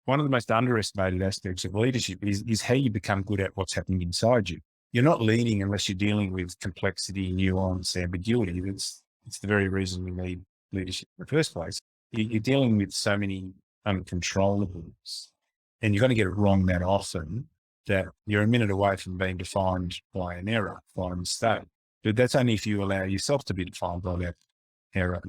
one of the most underestimated aspects of leadership is how you become good at what's happening inside you. You're not leading unless you're dealing with complexity, nuance, ambiguity. It's the very reason we need leadership in the first place. You're dealing with so many uncontrollables, and you're going to get it wrong that often that you're a minute away from being defined by an error, by a mistake. But that's only if you allow yourself to be defined by that error.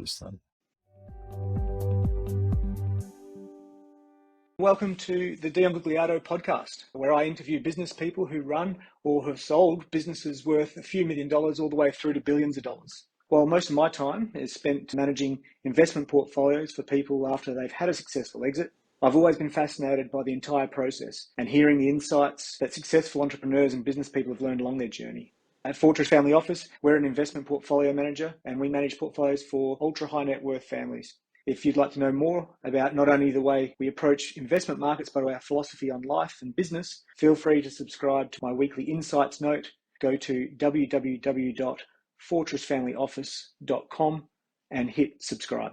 Welcome to the daunting podcast, where I interview business people who run or have sold businesses worth a few $1 million all the way through to billions of dollars. While most of my time is spent managing investment portfolios for people after they've had a successful exit, I've always been fascinated by the entire process and hearing the insights that successful entrepreneurs and business people have learned along their journey. At Fortress Family Office, we're an investment portfolio manager, and we manage portfolios for ultra high net worth families. If you'd like to know more about not only the way we approach investment markets, but our philosophy on life and business, feel free to subscribe to my weekly insights note. Go to www.fortressfamilyoffice.com and hit subscribe.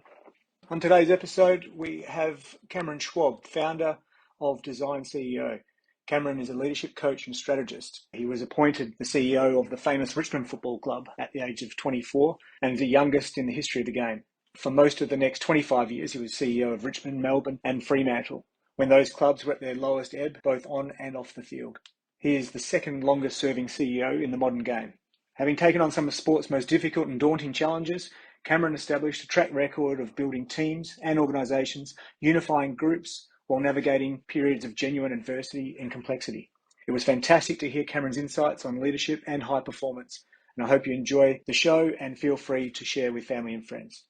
On today's episode, we have Cameron Schwab, founder of DesignCEO. Cameron is a leadership coach and strategist. He was appointed the CEO of the famous Richmond Football Club at the age of 24 and the youngest in the history of the game. For most of the next 25 years, he was CEO of Richmond, Melbourne and Freemantle, when those clubs were at their lowest ebb, both on and off the field. He is the second longest serving CEO in the modern game. Having taken on some of sport's most difficult and daunting challenges, Cameron established a track record of building teams and organisations, unifying groups while navigating periods of genuine adversity and complexity. It was fantastic to hear Cameron's insights on leadership and high performance, and I hope you enjoy the show and feel free to share with family and friends.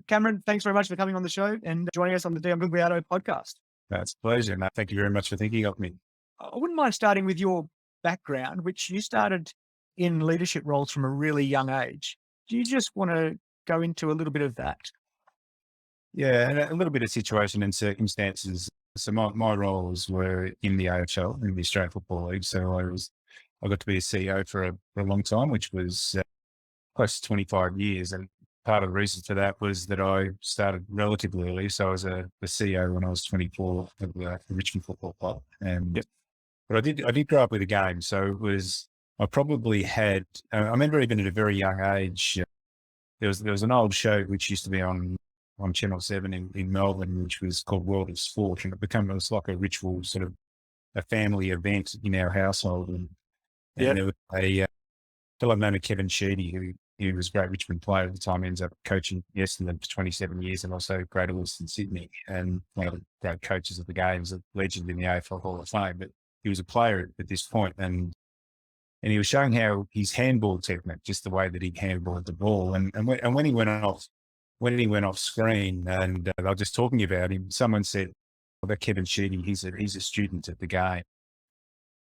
Cameron, thanks very much for coming on the show and joining us on the daunting podcast. That's a pleasure, Matt. Thank you very much for thinking of me. I wouldn't mind starting with your background, which you started in leadership roles from a really young age. Do you just want to go into a little bit of that? Yeah, and a little bit of situation and circumstances. So my roles were in the AFL, in the Australian Football League. So I got to be a CEO for a long time, which was close to 25 years. And part of the reason for that was that I started relatively early. So I was a CEO when I was 24 of the Richmond Football Club. And but I did grow up with a game. So I probably had, I remember even at a very young age, there was an old show which used to be on Channel 7 in Melbourne, which was called World of Sport. And it was like a ritual, sort of a family event in our household. And there was a fellow named Cameron Schwab, who was a great Richmond player at the time, ends up coaching Essendon for 27 years and also Greater Western Sydney, and one of the great coaches of the games, a legend in the AFL Hall of Fame. But he was a player at this point, and he was showing how his handball technique, just the way that he handballed the ball. And when he went off screen and they were just talking about him, someone said, "Oh, that Cameron Schwab, he's a student at the game."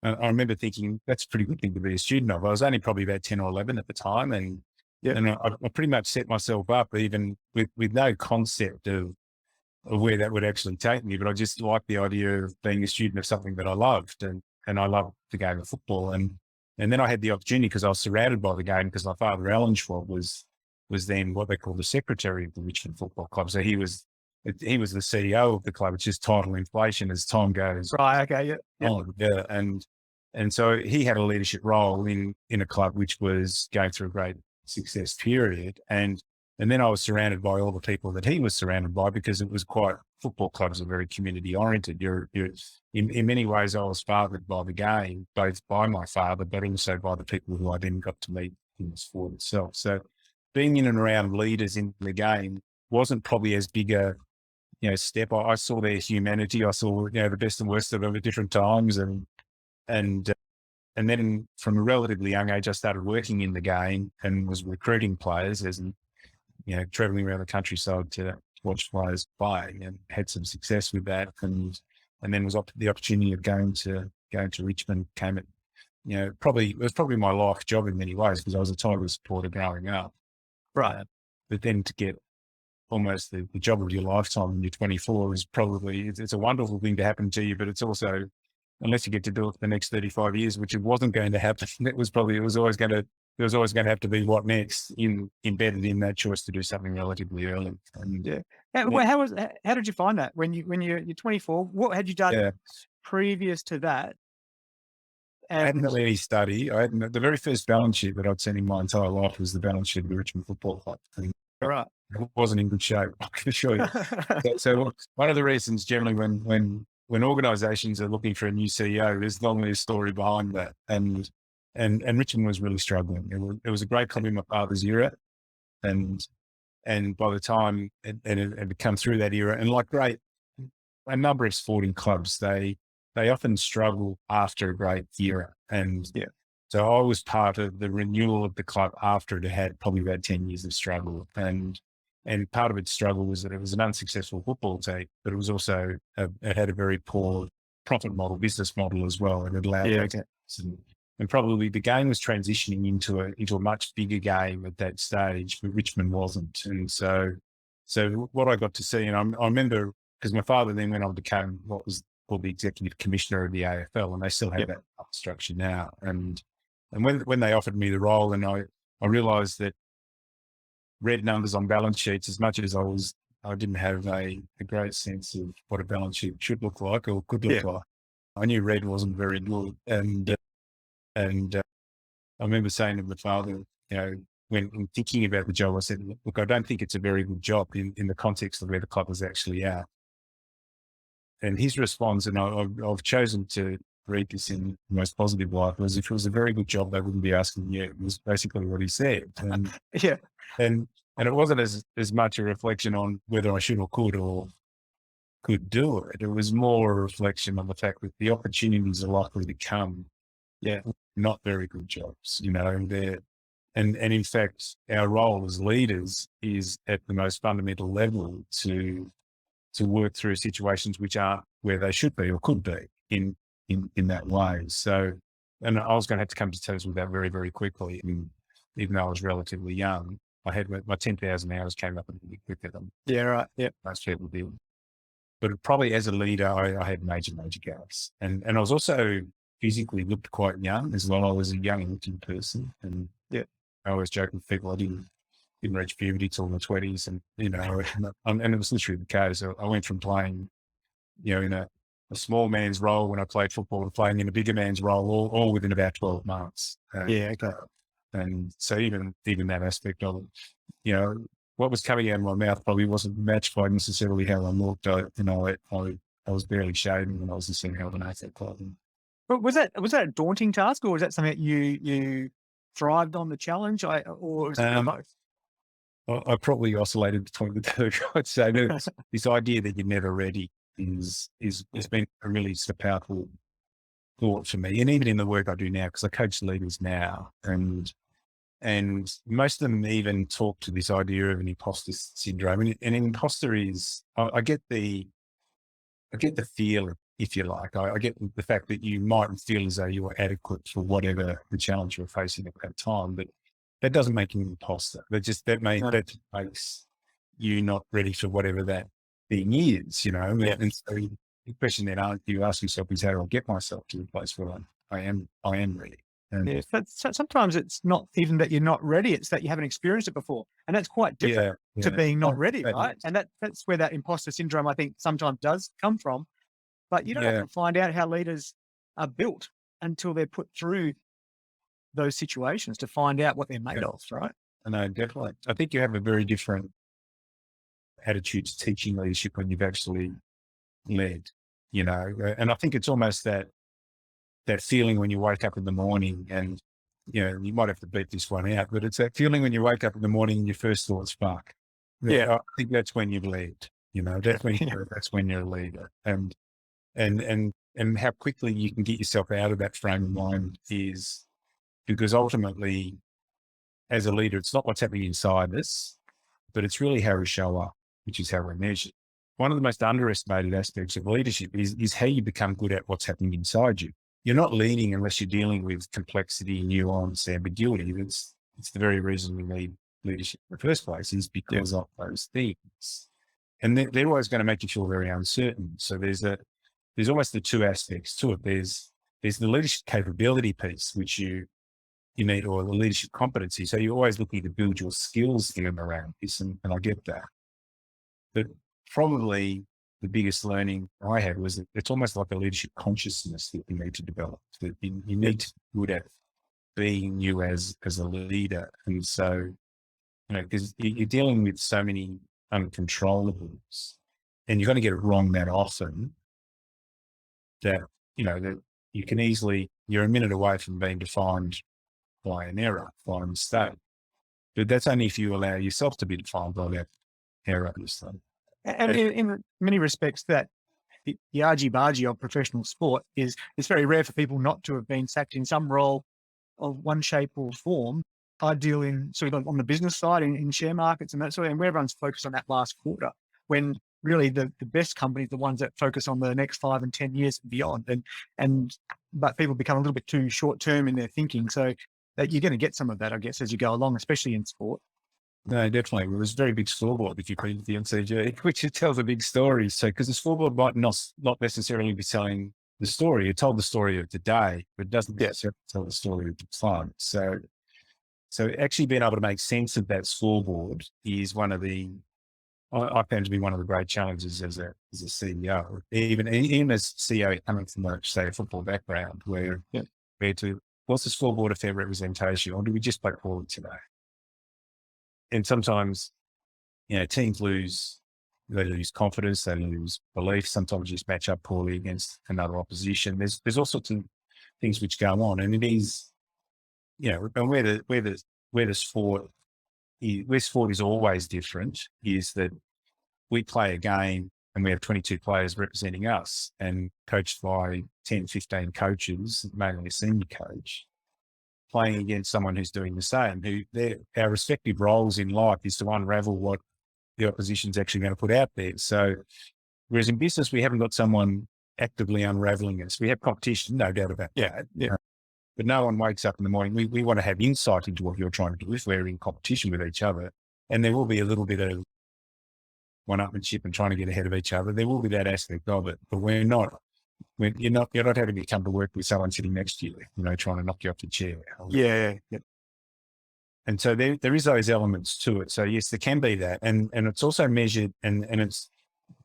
And I remember thinking, that's a pretty good thing to be a student of. I was only probably about 10 or 11 at the time. And I pretty much set myself up even with no concept of where that would actually take me. But I just liked the idea of being a student of something that I loved. And I loved the game of football. And then I had the opportunity, because I was surrounded by the game, because my father, Alan Schwab, was then what they call the secretary of the Richmond Football Club. So he was the CEO of the club. It's just title inflation as time goes. Right. Okay. Yeah. And so he had a leadership role in a club which was going through a great success period. And then I was surrounded by all the people that he was surrounded by, because it was football clubs are very community oriented. You're in many ways, I was fathered by the game, both by my father, but also by the people who I then got to meet in the sport itself. So being in and around leaders in the game wasn't probably as big a step. I saw their humanity. I saw the best and worst of them at different times, and then from a relatively young age, I started working in the game and was recruiting players, traveling around the countryside to watch players play, and had some success with that. And then was the opportunity of going to Richmond came at, it was probably my life job in many ways, because I was a Tigers supporter growing up. Right. But then to get almost the job of your lifetime when you're 24 is probably, it's a wonderful thing to happen to you, but it's also, unless you get to do it for the next 35 years, which it wasn't going to happen, it was always going to there was always going to have to be what next embedded in that choice to do something relatively early. And Yeah. How did you find that when you're 24? What had you done yeah, previous to that? I hadn't And done any study. The very first balance sheet that I'd seen in my entire life was the balance sheet of the Richmond Football Club. And right. it wasn't in good shape, I can assure you. So one of the reasons generally when organisations are looking for a new CEO, there's normally a story behind that. And Richmond was really struggling. It was a great club in my father's era, and by the time it had come through that era, and like a number of sporting clubs, they often struggle after a great era. And Yeah. so I was part of the renewal of the club after it had probably about 10 years of struggle. And part of its struggle was that it was an unsuccessful football team, but it was also, it had a very poor profit model, business model as well. And it allowed and probably the game was transitioning into a much bigger game at that stage, but Richmond wasn't. And so what I got to see, and I remember, because my father then went on to become what was called the executive commissioner of the AFL, and they still have that structure now. And when they offered me the role, and I realised that red numbers on balance sheets, as much as I didn't have a great sense of what a balance sheet should look like or could look like. I knew red wasn't very good, and I remember saying to my father, when thinking about the job, I said, look, I don't think it's a very good job in the context of where the club is actually at. And his response, and I've chosen to read this in the most positive light, was if it was a very good job, they wouldn't be asking you. It was basically what he said. And and it wasn't as much a reflection on whether I should or could do it. It was more a reflection on the fact that the opportunities are likely to come. Not very good jobs, and in fact, our role as leaders is at the most fundamental level to work through situations which aren't where they should be or could be in that way. So, and I was going to have to come to terms with that very, very quickly. And even though I was relatively young, I had my 10,000 hours came up a little bit quicker than most people did. But probably as a leader, I had major gaps, and I was also physically looked quite young as well. I was a young looking person, and I always joke with people I didn't reach puberty till in the 20s, and and it was literally the case. I went from playing, in a small man's role when I played football to playing in a bigger man's role, all within about 12 months. And so even that aspect of it, what was coming out of my mouth probably wasn't matched by necessarily how I looked. I was barely shaving when I was just in Melbourne AFL Club. But was that a daunting task, or was that something that you thrived on the challenge, or was it both? I probably oscillated between the two. I'd say this idea that you're never ready has been a really sort of powerful thought for me, and even in the work I do now, because I coach leaders now, and most of them even talk to this idea of an imposter syndrome. And an imposter is, I get the feel, if you like. I get the fact that you mightn't feel as though you are adequate for whatever the challenge you're facing at that time, but that doesn't make you an imposter. That makes you not ready for whatever that thing is, And so the question then you ask yourself is, how do I get myself to the place where I am ready? And but sometimes it's not even that you're not ready; it's that you haven't experienced it before, and that's quite different to being not ready, right? And that's where that imposter syndrome, I think, sometimes does come from. But you don't have to find out how leaders are built until they're put through those situations to find out what they're made of, right? No, definitely. I think you have a very different attitude to teaching leadership when you've actually led, and I think it's almost that feeling when you wake up in the morning and, you might have to beat this one out, but it's that feeling when you wake up in the morning and your first thoughts spark. I think that's when you've led, that's when you're a leader, and how quickly you can get yourself out of that frame of mind is because ultimately as a leader, it's not what's happening inside us, but it's really how we show up, which is how we're measured. One of the most underestimated aspects of leadership is how you become good at what's happening inside you. You're not leading unless you're dealing with complexity, nuance, ambiguity. It's the very reason we need leadership in the first place is because of those things. And they're always going to make you feel very uncertain. So there's almost the two aspects to it. There's the leadership capability piece, which you you need, or the leadership competency. So you're always looking to build your skills in and around this, and I get that. But probably the biggest learning I had was that it's almost like a leadership consciousness that you need to develop. That you need to be good at being you as a leader. And so, because you're dealing with so many uncontrollables, and you're going to get it wrong that often, that that you can easily, you're a minute away from being defined by an error, by a mistake. But that's only if you allow yourself to be defined by that error. And in many respects, that the argy-bargy of professional sport is, it's very rare for people not to have been sacked in some role of one shape or form, ideal in sort of on the business side, in share markets and that sort of, and where everyone's focused on that last quarter, when really the best companies, the ones that focus on the next 5 and 10 years and beyond. But people become a little bit too short-term in their thinking. So that you're going to get some of that, I guess, as you go along, especially in sport. No, definitely. Well, there's a very big scoreboard if you put it the MCG, which tells a big story. So, because the scoreboard might not necessarily be telling the story. It told the story of the day, but it doesn't necessarily tell the story of the time. So actually being able to make sense of that scoreboard is one of the, I found to be one of the great challenges as a CEO, even as CEO coming from say a football background, where what's the scoreboard a fair representation, or do we just play forward today? And sometimes, teams they lose confidence, they lose belief. Sometimes just match up poorly against another opposition. There's all sorts of things which go on, and it is, and where sport is always different is that we play a game and we have 22 players representing us and coached by 10, 15 coaches, mainly a senior coach, playing against someone who's doing the same, our respective roles in life is to unravel what the opposition's actually going to put out there. So, whereas in business, we haven't got someone actively unraveling us. We have competition, no doubt about that. Yeah. But no one wakes up in the morning. We want to have insight into what you're trying to do if we're in competition with each other. And there will be a little bit of one-upmanship and trying to get ahead of each other. There will be that aspect of it, but you're not having to come to work with someone sitting next to you, trying to knock you off the chair. Yeah. And so there is those elements to it. So yes, there can be that. And it's also measured, and it's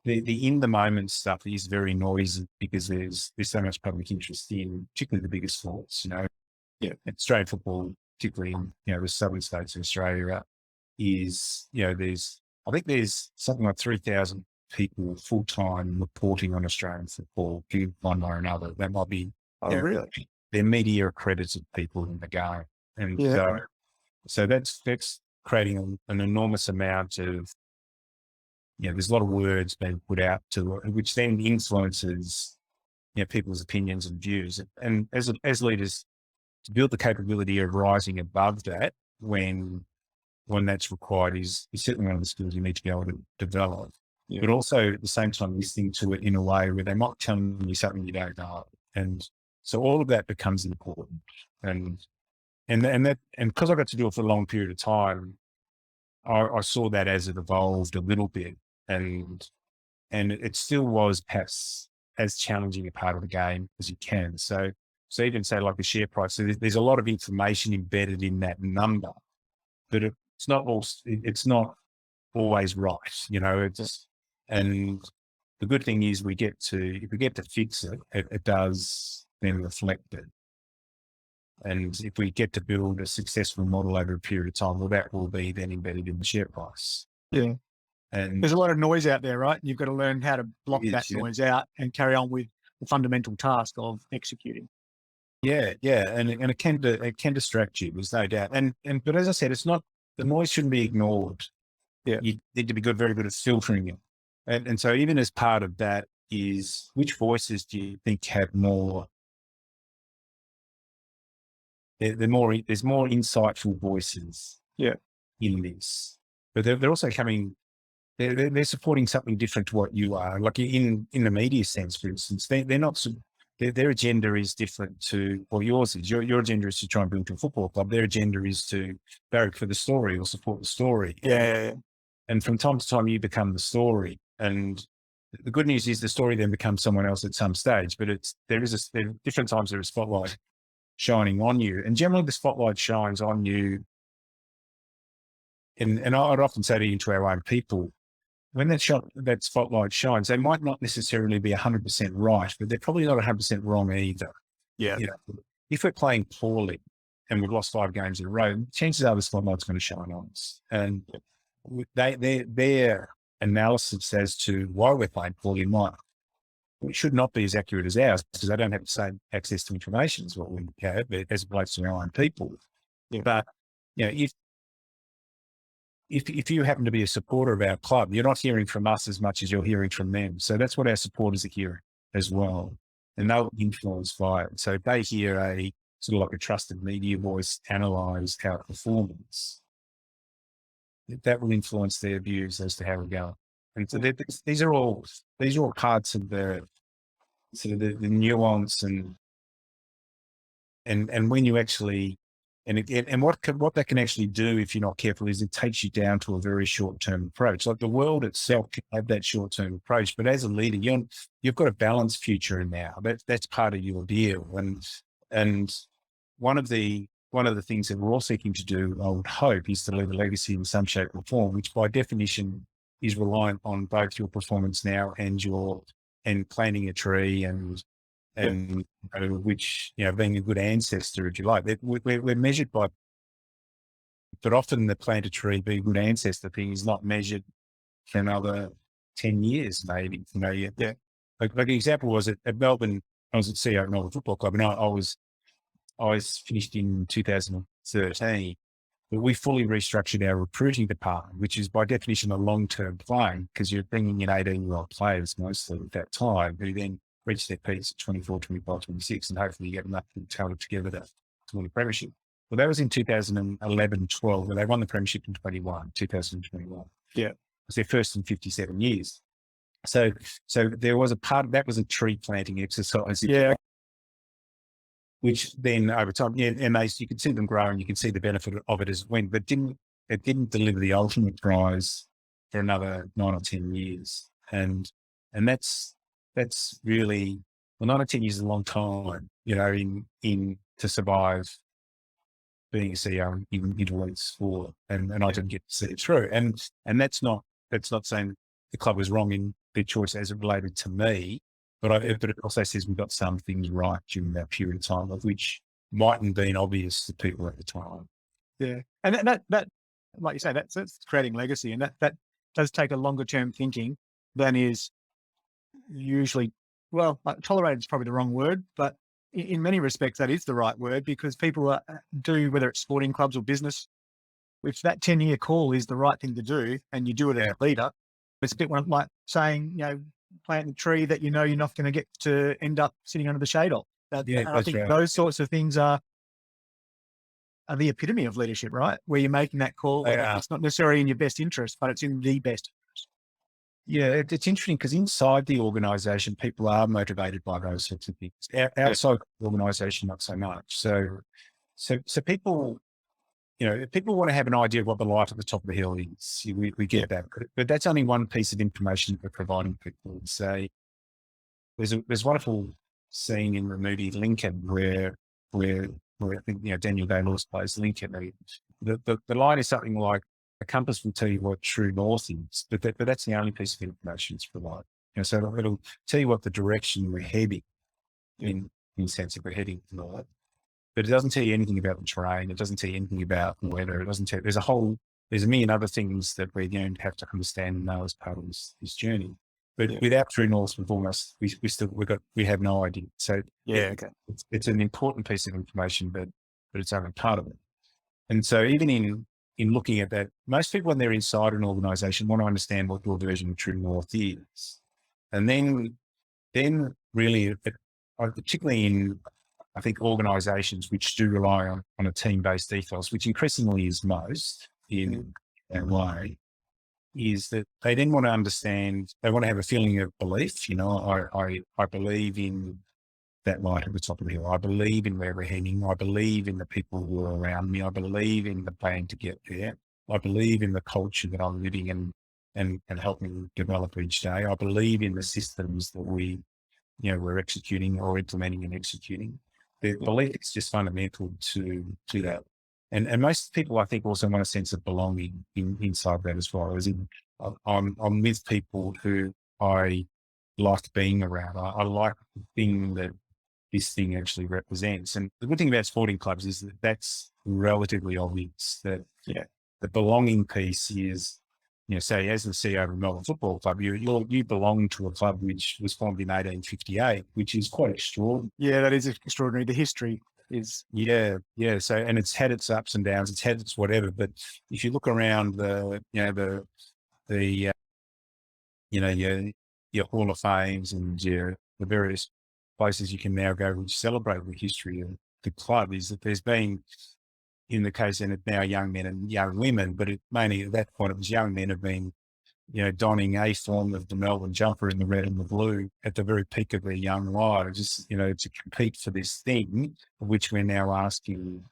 the in the moment stuff is very noisy because there's so much public interest in particularly the biggest sports, and Australian football, particularly in, the southern states of Australia, is, I think there's something like 3,000 people full-time reporting on Australian football in one way or another. That might be, really? They're media accredited people in the game. And so that's creating an enormous amount of, there's a lot of words being put out to it, which then influences, people's opinions and views. And as leaders, to build the capability of rising above that when that's required is certainly one of the skills you need to be able to develop. Yeah. But also at the same time, listening to it in a way where they might tell you something you don't know. And so all of that becomes important. And because I got to do it for a long period of time, I saw that as it evolved a little bit, and it still was perhaps as challenging a part of the game as you can. So even say like the share price, so there's a lot of information embedded in that number, but it's not always right. And the good thing is if we get to fix it, it does then reflect it. And if we get to build a successful model over a period of time, well, that will be then embedded in the share price. Yeah. And there's a lot of noise out there, right? You've got to learn how to block that noise out and carry on with the fundamental task of executing. Yeah. And it can distract you, there's no doubt. But as I said, the noise shouldn't be ignored. Yeah. You need to be very good at filtering it. And so even as part of that is, which voices do you think have more, there's more insightful voices in this, but they're also coming, they're supporting something different to what you are. Like in the media sense, for instance, they're not, their agenda is different to what yours is. Your agenda is to try and build a football club. Their agenda is to barrack for the story or support the story. Yeah. And from time to time you become the story. And the good news is the story then becomes someone else at some stage, but there are different times there is spotlight shining on you. And generally the spotlight shines on you. And I'd often say to our own people, when that spotlight shines, they might not necessarily be 100% right, but they're probably not 100% wrong either. Yeah. You know, if we're playing poorly and we've lost 5 games in a row, chances are the spotlight's going to shine on us. And their analysis as to why we're playing poorly it should not be as accurate as ours, because they don't have the same access to information as what we have as it relates to our own people. Yeah. But if you happen to be a supporter of our club, you're not hearing from us as much as you're hearing from them. So that's what our supporters are hearing as well. And they'll influence by it. So they hear a sort of like a trusted media voice analyze our performance. That will influence their views as to how we go. And so these are all parts of the sort of the nuance and when you actually and what that can actually do if you're not careful is it takes you down to a very short-term approach. Like the world itself can have that short-term approach, but as a leader, you've got a balanced future in now. That's part of your deal. And one of the things that we're all seeking to do, I would hope, is to leave a legacy in some shape or form, which by definition is reliant on both your performance now and planting a tree and which, being a good ancestor, if you like. We're measured by, but often the plant a tree, be a good ancestor thing is not measured for another 10 years, maybe. Like an example was at Melbourne, I was at CEO of Melbourne Football Club, and I was finished in 2013. But we fully restructured our recruiting department, which is by definition a long-term play, because you're bringing in 18-year-old players mostly at that time, who then reach their peaks at 24, 25, 26, and hopefully you get enough talent together to win the premiership. Well, that was in 2011, 12, where they won the premiership in 2021. Yeah. It was their first in 57 years. So there was a part of that was a tree planting exercise. Yeah. Which then over time, and you could see them grow and you can see the benefit of it as it went, but it didn't deliver the ultimate prize for another 9 or 10 years. And that's really, 9 or 10 years is a long time, in to survive being a CEO in elite sport. And I didn't get to see it through. And that's not saying the club was wrong in their choice as it related to me, but it also says we got some things right during that period of time, of which mightn't been obvious to people at the time. Yeah. And that like you say, that's creating legacy. And that does take a longer term thinking than is usually, tolerated is probably the wrong word, but in many respects, that is the right word, because people do, whether it's sporting clubs or business, if that 10-year call is the right thing to do and you do it as a leader, it's a bit like saying, plant a tree that you're not going to get to end up sitting under the shade of. I think those sorts of things are the epitome of leadership, right? Where you're making that call. It's not necessarily in your best interest, but it's in the best interest. Yeah, it's interesting because inside the organization, people are motivated by those sorts of things. Outside the organization, not so much. So people, people want to have an idea of what the light at the top of the hill is. We get that, but that's only one piece of information that we're providing people. Say, there's a wonderful scene in the movie Lincoln where I think Daniel Day-Lewis plays Lincoln. The line is something like, "A compass will tell you what true north is," but that's the only piece of information it's provided. So it'll tell you what the direction we're heading in the sense if we're heading north. But it doesn't tell you anything about the terrain. It doesn't tell you anything about the weather. It doesn't tell. There's a million other things that we're going to have to understand and know as part of this journey. But without true north, we have no idea. So it's an important piece of information, but it's only part of it. And so even in looking at that, most people when they're inside an organization want to understand what your version of true north is, and then really, particularly in, I think, organizations which do rely on a team-based ethos, which increasingly is most in that way, is that they then want to understand, they want to have a feeling of belief. I believe in that light at the top of the hill. I believe in where we're heading. I believe in the people who are around me. I believe in the plan to get there. I believe in the culture that I'm living in and helping develop each day. I believe in the systems that we're executing or implementing and executing. the belief is just fundamental to that. And most people, I think, also want a sense of belonging inside that as well. As in, I'm with people who I like being around. I like the thing that this thing actually represents. And the good thing about sporting clubs is that that's relatively obvious, that the belonging piece is, say as the CEO of a Melbourne Football Club, you belong to a club which was formed in 1858, which is quite extraordinary. Yeah, that is extraordinary. The history is. Yeah. So, and it's had its ups and downs, it's had its whatever, but if you look around your Hall of Fames and the various places you can now go which celebrate the history of the club, is that there's been, in the case of now young men and young women, but mainly at that point it was young men have been, donning a form of the Melbourne jumper in the red and the blue at the very peak of their young lives, to compete for this thing, which we're now asking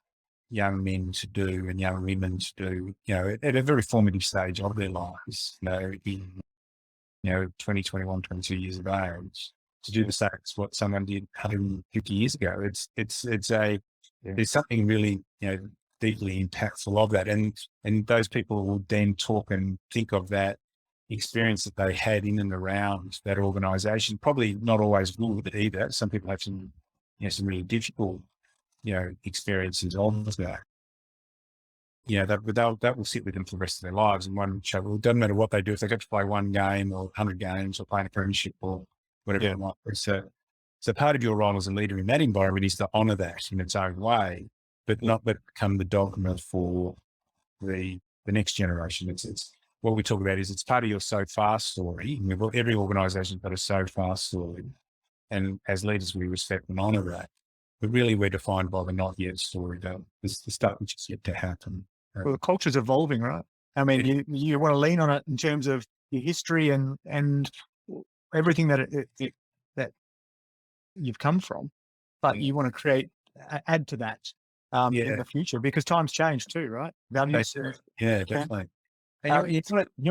young men to do and young women to do, at a very formative stage of their lives, in 20, 21, 22 years of age, to do the same as what someone did 150 years ago. There's something really, deeply impactful of that. And those people will then talk and think of that experience that they had in and around that organisation. Probably not always good either. Some people have some really difficult, experiences of that. That will sit with them for the rest of their lives. And one show, well, it doesn't matter what they do, if they get to play one game or 100 games or play in a premiership or whatever it might be. So part of your role as a leader in that environment is to honour that in its own way, but not let it become the dogma for the next generation. It's what we talk about is it's part of your so far story. Every organisation's got a so far story. And as leaders, we respect and honour that. But really we're defined by the not yet story, the stuff which is yet to happen. Well, the culture's evolving, right? I mean, you want to lean on it in terms of your history and everything that that you've come from, but you want to add to that in the future, because times change too, right? Values. Definitely. And you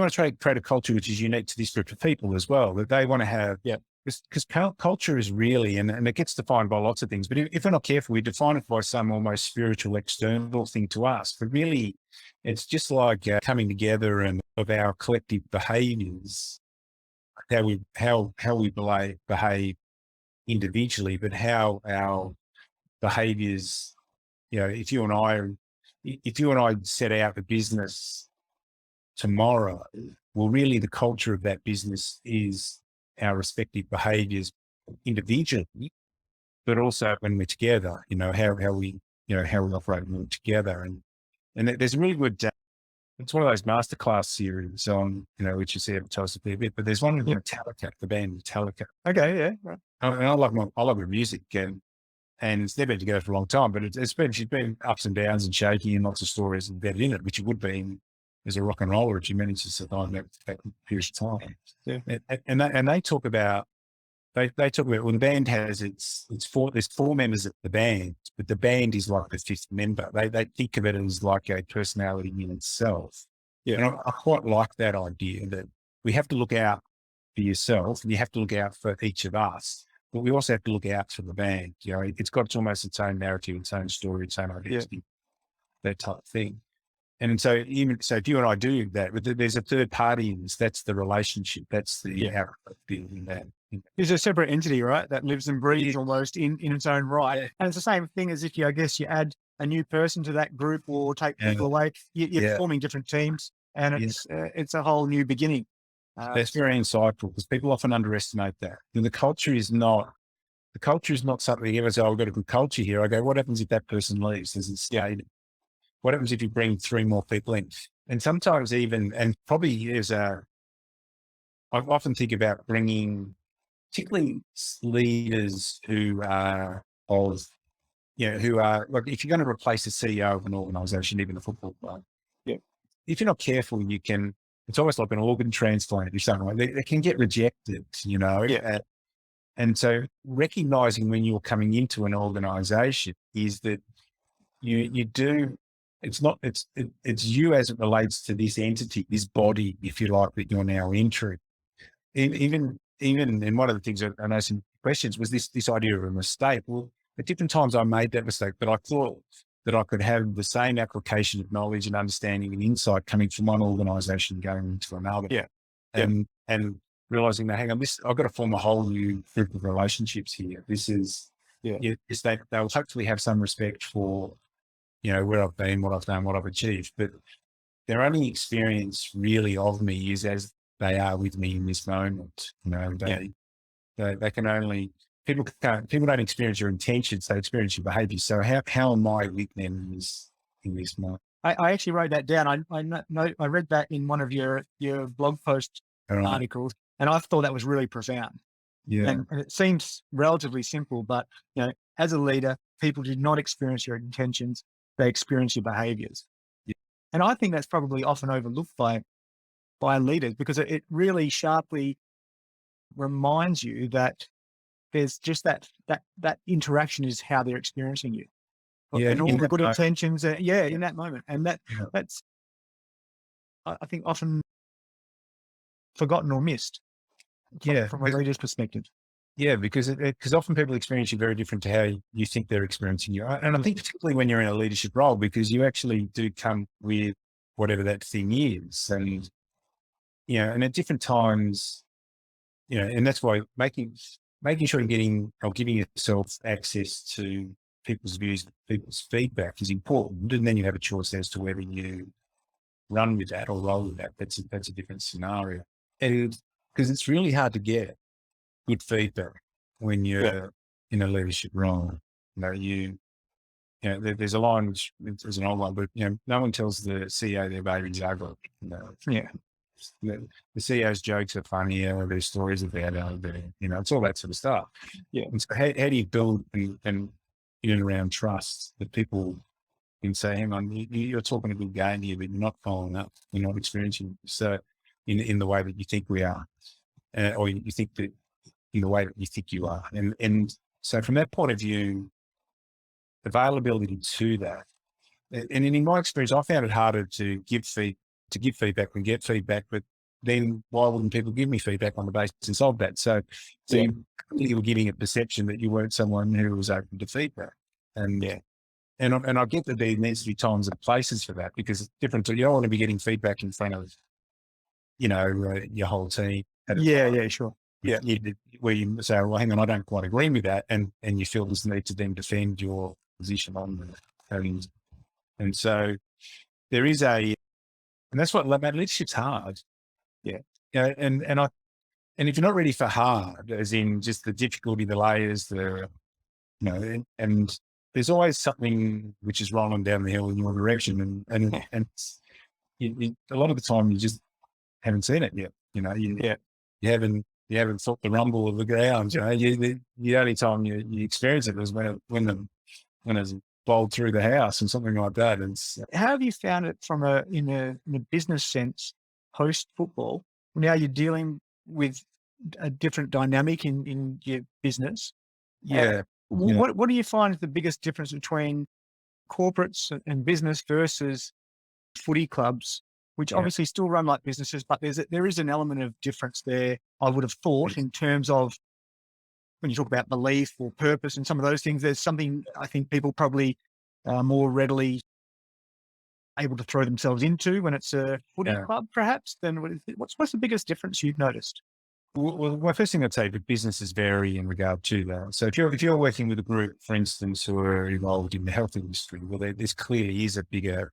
want to try to create a culture which is unique to this group of people as well, that they want to have. Because culture is really, and it gets defined by lots of things, but if we're not careful, we define it by some almost spiritual external thing to us. But really, it's just like coming together and of our collective behaviours, how we behave individually, but how our behaviours, if you and I set out a business tomorrow, well, really the culture of that business is our respective behaviours individually, but also when we're together, how we operate when we're together. And there's a really good, it's one of those masterclass series on, which you see advertised a fair bit, but there's one with Metallica, the band Metallica. Okay. Yeah. Right. And I love their music and it's never been together for a long time, but she's been ups and downs and shaky and lots of stories embedded in it, which it would be as a rock and roller if you managed to survive that period of time. Yeah. And they talk about, well, the band has there's four members of the band, but the band is like the fifth member. They think of it as like a personality in itself. Yeah. And I quite like that idea that we have to look out for yourself and you have to look out for each of us, but we also have to look out for the band. It's got almost its own narrative, its own story, its own identity, that type of thing. And so if you and I do that, there's a third party in this, that's the relationship, that's the in that. It's a separate entity, right? That lives and breathes almost in its own right. Yeah. And it's the same thing as if you add a new person to that group or take people away, you're forming different teams, and it's a whole new beginning. That's very insightful because people often underestimate that. And the culture is not something everyone says, I've got a good culture here. I go, what happens if that person leaves? Does it stay? What happens if you bring 3 more people in? And sometimes and probably I often think about bringing, particularly leaders who are like, if you're going to replace the CEO of an organisation, even a football club, if you're not careful, it's almost like an organ transplant or something. They can get rejected, and so recognizing when you're coming into an organisation is that you do. It's you as it relates to this entity, this body, if you like, that you're now entering. Even and one of the things that I know some questions was this idea of a mistake. Well, at different times I made that mistake, but I thought that I could have the same application of knowledge and understanding and insight coming from one organization going into another. Yeah. And realizing that, hang on, I've got to form a whole new group of relationships here. This is, they'll hopefully have some respect for, where I've been, what I've done, what I've achieved, but their only experience really of me is as they are with me in this moment. They can only, people don't experience your intentions, they experience your behavior. So how am I with them in this moment? I actually wrote that down. I read that in one of your blog post articles, and I thought that was really profound. Yeah. And it seems relatively simple, but as a leader, people do not experience your intentions, they experience your behaviors. Yeah. And I think that's probably often overlooked by leaders, because it really sharply reminds you that there's just that interaction is how they're experiencing you. Yeah, and all the good intentions, in that moment. And that's, I think, often forgotten or missed from a leader's perspective. Yeah, because often people experience you very different to how you think they're experiencing you. And I think particularly when you're in a leadership role, because you actually do come with whatever that thing is. And, and at different times, and that's why making sure you're giving yourself access to people's views, people's feedback is important. And then you have a choice as to whether you run with that or roll with that. That's a different scenario. And because it's really hard to get good feedback when you're in a leadership role. There's a line, which is an old one, but no one tells the CEO their baby's ugly. The CEO's jokes are funnier, their stories about it's all that sort of stuff. Yeah. And so how do you build and in and around trust that people can say, hang on, you're talking a good game here, but you're not following up, you're not experiencing so in the way that you think we are, or you think that in the way that you think you are. And so from that point of view, availability to that. And in my experience, I found it harder to give feedback and get feedback, but then why wouldn't people give me feedback on the basis of that? So you were giving a perception that you weren't someone who was open to feedback. And I get that there needs to be times and places for that, because it's different. You don't want to be getting feedback in front of, your whole team. Sure. Yeah. Where you say, well, hang on, I don't quite agree with that. And you feel this need to then defend your position on that. And so there is and that's what leadership's hard. Yeah. And if you're not ready for hard, as in just the difficulty, the layers, and there's always something which is rolling down the hill in your direction. And a lot of the time you just haven't seen it yet. You haven't felt the rumble of the ground. The only time you experience it is when it's bowled through the house and something like that. And how have you found it in a business sense post football? Now you're dealing with a different dynamic in your business. What do you find is the biggest difference between corporates and business versus footy clubs, which obviously still run like businesses, but there is an element of difference there, I would have thought, in terms of when you talk about belief or purpose and some of those things. There's something I think people probably are more readily able to throw themselves into when it's a footy club, perhaps. Then what's the biggest difference you've noticed? Well, my first thing I'd say that businesses vary in regard to that. So if you're working with a group, for instance, who are involved in the health industry, well, this clearly is a bigger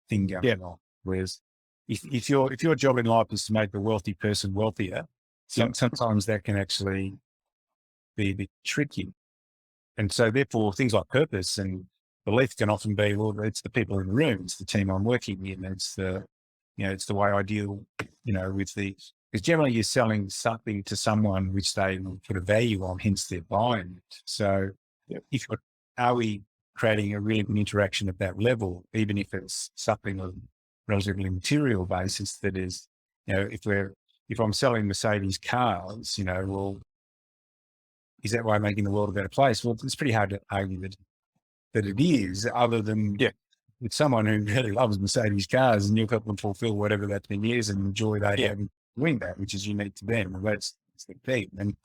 thing going on. Whereas if your job in life is to make the wealthy person wealthier, sometimes that can actually be a bit tricky. And so therefore things like purpose and belief can often be, well, it's the people in the room, it's the team I'm working in, it's it's the way I deal, with because generally you're selling something to someone which they will put a value on, hence they're buying it. So are we creating a really good interaction at that level, even if it's something of relatively material basis that is, if I'm selling Mercedes cars, well, is that way making the world a better place? Well, it's pretty hard to argue that it is, other than with someone who really loves Mercedes cars, and you'll help them fulfill whatever that thing is and enjoy that having doing that, which is unique to them. Well, that's the thing. And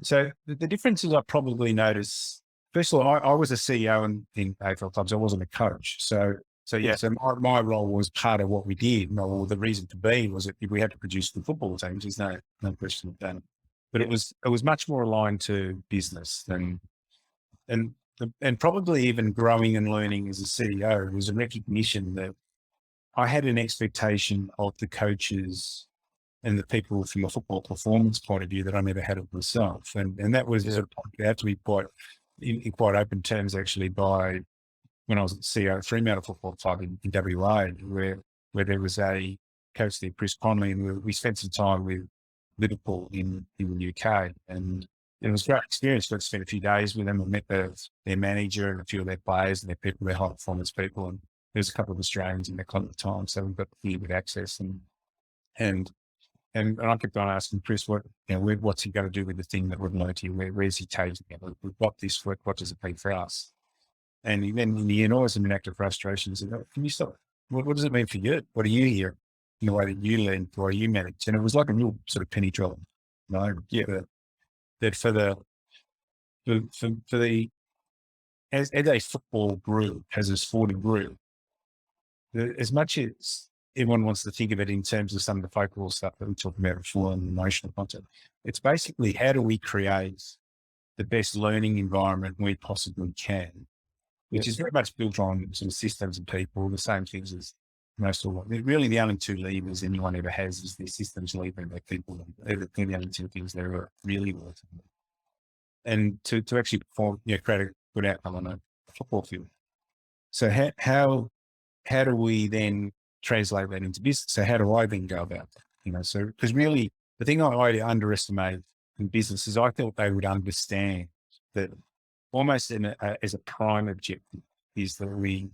so the differences I probably notice first of all, I was a CEO in AFL clubs. I wasn't a coach. So my role was part of what we did. Well, the reason to be was that we had to produce the football teams. There's no question of that. But it was much more aligned to business and probably even growing and learning as a CEO was a recognition that I had an expectation of the coaches and the people from a football performance point of view that I never had of myself. And that was sort of pointed out to me in quite open terms, actually, by when I was CEO of Freemantle Football Club in WA, where there was a coach there, Chris Conley, and we spent some time with Liverpool in the UK. And it was a great experience. Got to spend a few days with them and met their manager and a few of their players and their people, their high performance people. And there was a couple of Australians in the club at the time, so we got here with access. And I kept on asking Chris, what's he going to do with the thing that we've learned here? Where's he taking it? We've got this work. What does it mean for us? And then in the end, always in an act of frustration, he said, can you stop? What does it mean for you? What do you hear in the way that you learn, the way you manage? And it was like a real sort of penny drop. That for the as a football group, as a sporting group, as much as everyone wants to think of it in terms of some of the folklore stuff that we talk about before and emotional content, it's basically how do we create the best learning environment we possibly can, which is very much built on sort of systems and people, the same things as most of what. Really, the only two levers anyone ever has is their systems lever and their people. They're the only two things that are really working. And to actually perform, create a good outcome on a football field. So how do we then translate that into business? So how do I then go about that? So because really the thing I underestimate in business is I thought they would understand that almost as a prime objective is that we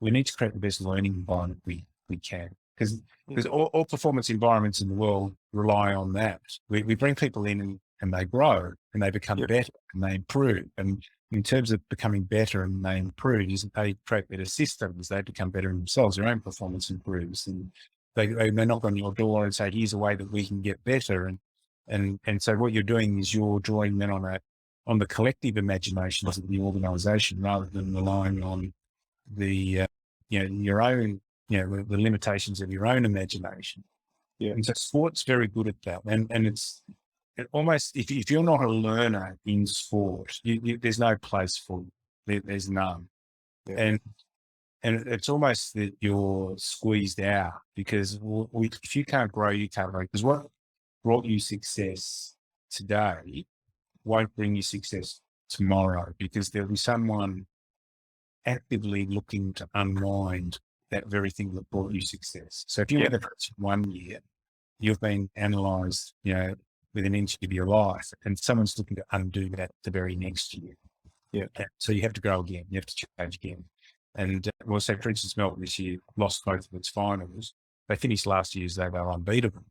need to create the best learning environment we can. Because all performance environments in the world rely on that. We bring people in and they grow and they become better and they improve. And in terms of becoming better and they improve, is that they create better systems, they become better in themselves, their own performance improves. And they knock on your door and say, here's a way that we can get better. And so what you're doing is you're drawing them on the collective imaginations of the organization rather than relying on the, your own, the limitations of your own imagination. And so sport's very good at that. And it almost, if you're not a learner in sport, there's no place for you. There's none. And it's almost that you're squeezed out because if you can't grow, you can't grow. Because what brought you success today won't bring you success tomorrow, because there'll be someone actively looking to unwind that very thing that brought you success. So if you have 1 year, you've been analysed, with an inch of your life, and someone's looking to undo that the very next year. So you have to grow again. You have to change again. And so for instance, Melbourne this year lost both of its finals. They finished last year as they were unbeatable,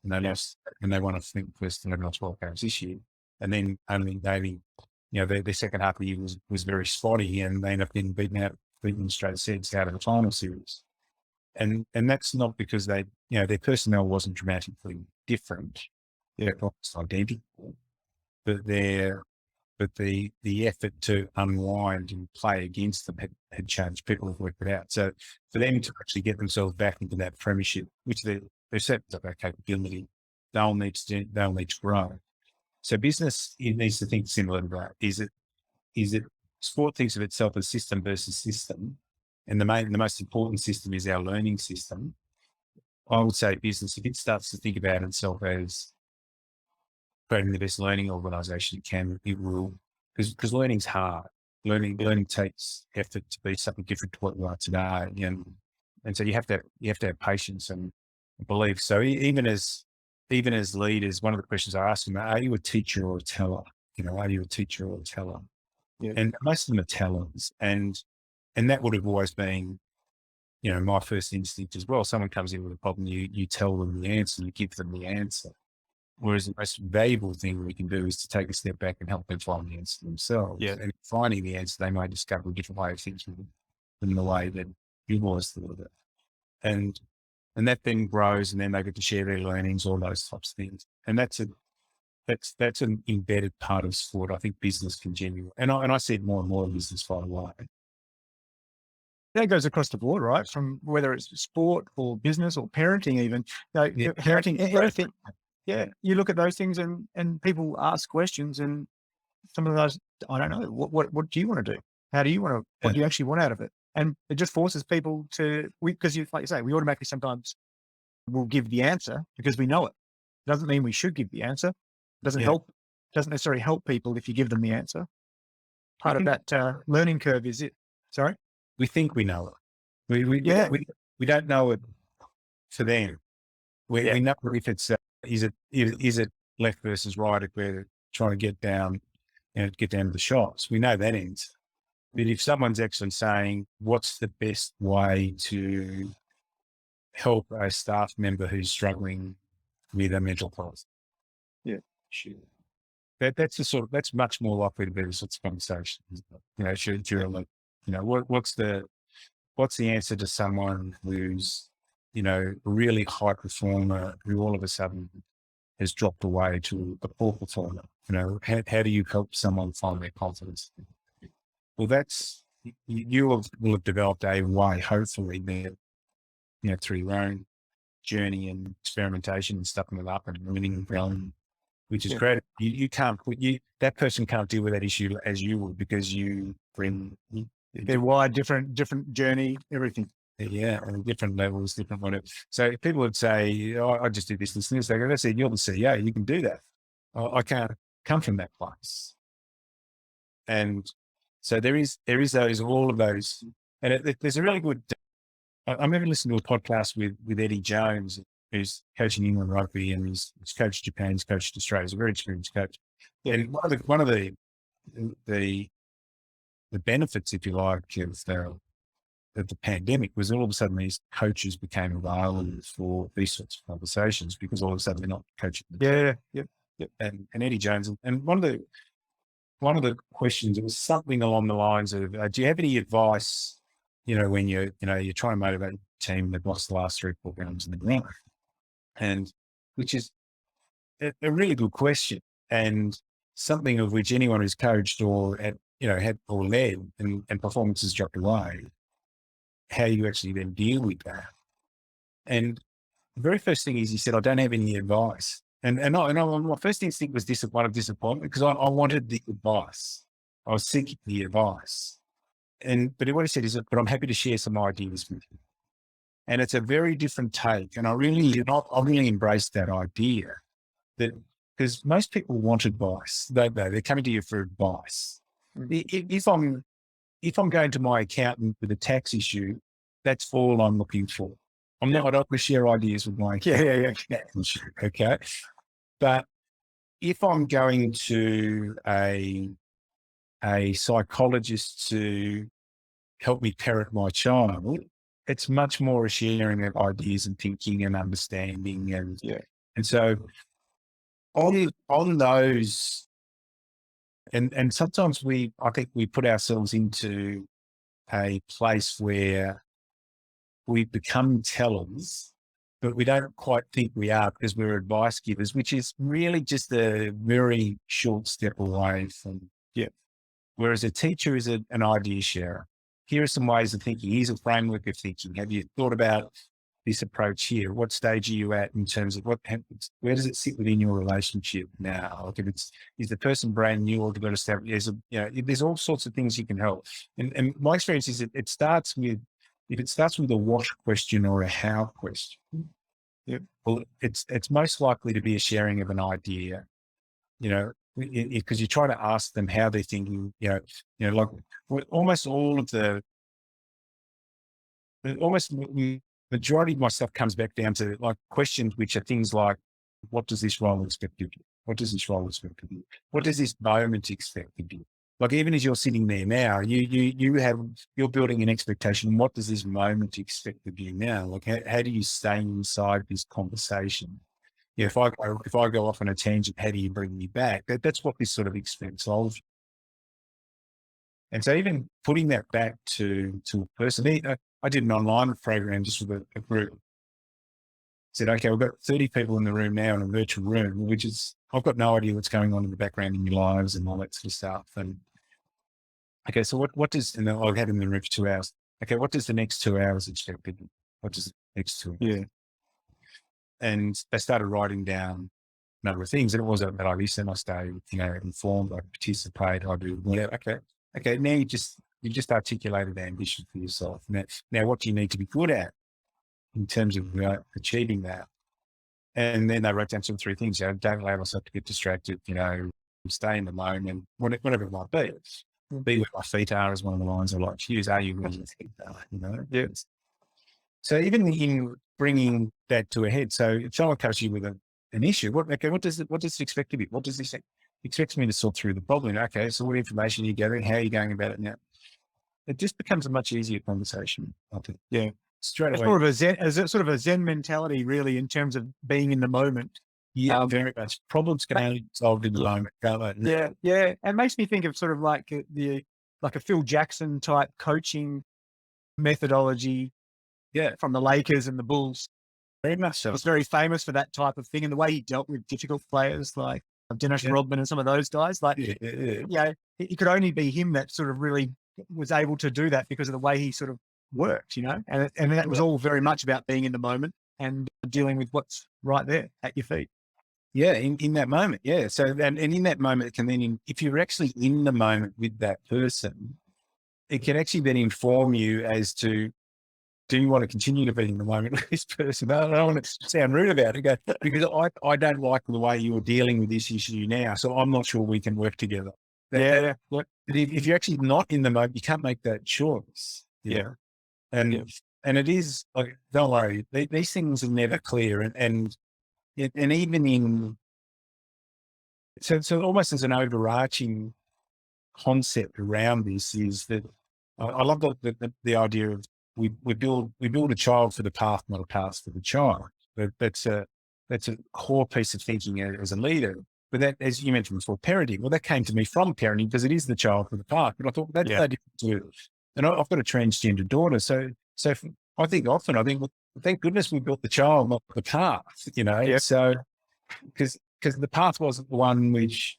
and they lost, and they won, I think, first 11 or 12 games this year. And then only their second half of the year was very spotty, and they ended up getting beaten straight sets out of the final series. And that's not because their personnel wasn't dramatically different. They're almost identical, but the effort to unwind and play against them had changed. People have worked it out. So for them to actually get themselves back into that premiership, which they're set up that capability, they'll need to grow. So business, it needs to think similar to that. Is it sport thinks of itself as system versus system, and the most important system is our learning system. I would say business, if it starts to think about itself as creating the best learning organisation it will, because learning's hard. Learning takes effort to be something different to what we are today, and so you have to have patience and belief. So even as leaders, one of the questions I ask them: are you a teacher or a teller? Are you a teacher or a teller? And most of them are tellers, and that would have always been, my first instinct as well. Someone comes in with a problem, you tell them the answer, you give them the answer. Whereas the most valuable thing we can do is to take a step back and help them find the answer themselves. And finding the answer, they may discover a different way of thinking than the way that you've always thought of it. And that then grows, and then they get to share their learnings, all those types of things. And that's that's an embedded part of sport. I think business can genuinely, and I see it more and more in business by the way. That goes across the board, right? From whether it's sport or business or parenting, even parenting, everything. Yeah, you look at those things, and people ask questions, and some of those, I don't know, what do you want to do? How do you want to? What do you actually want out of it? And it just forces people to, because like you say, we automatically sometimes will give the answer because we know it. Doesn't mean we should give the answer. Doesn't necessarily help people if you give them the answer. Part of that learning curve is it. Sorry. We think we know it. We don't know it for them. We know if it's is it left versus right if we're trying to get down to the shots. We know that ends. But if someone's actually saying, what's the best way to help a staff member who's struggling with a mental health? Yeah. Sure. That's much more likely to be the sorts of conversations. What's the answer to someone who's, a really high performer who all of a sudden has dropped away to a poor performer? How do you help someone find their confidence? Well, you will have developed a way, hopefully, there, through your own journey and experimentation and stuffing it up and learning from, which is great. That person can't deal with that issue as you would because you bring they're wide, different journey, everything. Yeah, on different levels, different whatever. So people would say, oh, I just do this, this, and this. They go, I said, you're the CEO, you can do that. I can't come from that place. And so there is all of those. And there's a really good, I remember listening to a podcast with Eddie Jones, who's coaching England rugby, and he's coached Japan, he's coached Australia. He's a very experienced coach. And one of the benefits, if you like, of the pandemic was all of a sudden these coaches became available for these sorts of conversations because all of a sudden they're not coaching. Yep. And Eddie Jones, and one of the questions, it was something along the lines of, do you have any advice, when you're trying to motivate a team that lost the last 3-4 games in the ground? And which is a really good question, and something of which anyone who's coached or had or led and performances dropped away, how you actually then deal with that. And the very first thing is he said, I don't have any advice. And my first instinct was one of disappointment because I wanted the advice. I was seeking the advice. But what he said is, but I'm happy to share some ideas with you. And it's a very different take. And I really embraced that idea that, because most people want advice. They're coming to you for advice. Mm-hmm. If I'm going to my accountant with a tax issue, that's all I'm looking for. I don't want to share ideas with my accountant. Okay. But if I'm going to a psychologist to help me parent my child, it's much more a sharing of ideas and thinking and understanding. And so on those, and sometimes I think we put ourselves into a place where we become tellers, but we don't quite think we are because we're advice givers, which is really just a very short step away from, whereas a teacher is an idea sharer. Here are some ways of thinking. Here's a framework of thinking. Have you thought about this approach here? What stage are you at in terms of where does it sit within your relationship now? Like is the person brand new or got established? There's all sorts of things you can help. And my experience is it starts with, if it starts with a what question or a how question, well, it's most likely to be a sharing of an idea, because you try to ask them how they're thinking, like almost the majority of my stuff comes back down to like questions, which are things like, what does this role expect of you? What does this role expect of you? What does this moment expect of you? Like, even as you're sitting there now, you're building an expectation. What does this moment expect of you now? Like, how do you stay inside this conversation? If I go off on a tangent, how do you bring me back? That's what this sort of expects of you. And so even putting that back to a person, I did an online program just with a group said, okay, we've got 30 people in the room now in a virtual room, which is, I've got no idea what's going on in the background in your lives and all that sort of stuff. And okay, so what does, and I had in the room for 2 hours. Okay, what does the next 2 hours expect? What does the next 2 hours? Yeah. And they started writing down a number of things. And it wasn't that I listened, I stayed, informed, I participate, I do whatever. Okay. Now you just articulated ambition for yourself. Now what do you need to be good at in terms of achieving that? And then they wrote down some 3 things. Don't allow myself to get distracted, stay in the moment, whatever it might be. Be where my feet are is one of the lines I like to use. Are you where your feet are, Yeah. So even in bringing that to a head, so if someone comes to you with an issue, what does it expect to be? What does this expect me to sort through the problem? Okay, so what information are you gathering? How are you going about it now? It just becomes a much easier conversation, I think. Yeah. Straight away. Sort of a Zen mentality, really, in terms of being in the moment. Yeah, very much. Problems can only be solved in the moment, can't they? Yeah, yeah. And it makes me think of sort of like a Phil Jackson type coaching methodology. Yeah, from the Lakers and the Bulls. Very much so. He's very famous for that type of thing, and the way he dealt with difficult players like Dennis Rodman and some of those guys. Like, it could only be him that sort of really was able to do that because of the way he sort of worked, and that was all very much about being in the moment and dealing with what's right there at your feet. Yeah, in that moment. Yeah. So, and in that moment, it can then, if you're actually in the moment with that person, it can actually then inform you as to, do you want to continue to be in the moment with this person? I don't want to sound rude about it, because I don't like the way you're dealing with this issue now, so I'm not sure we can work together. But if you're actually not in the moment, you can't make that choice. Yeah. And it is like, don't worry, these things are never clear. And even in, so almost as an overarching concept around this is that I love the idea of, we build a child for the path, not a path for the child. But that's a core piece of thinking as a leader. But that, as you mentioned before, parenting, well, that came to me from parenting, because it is the child for the path. But I thought that's no different to, and I've got a transgender daughter. So I think often, well, thank goodness we built the child, not the path, So, because the path wasn't the one which,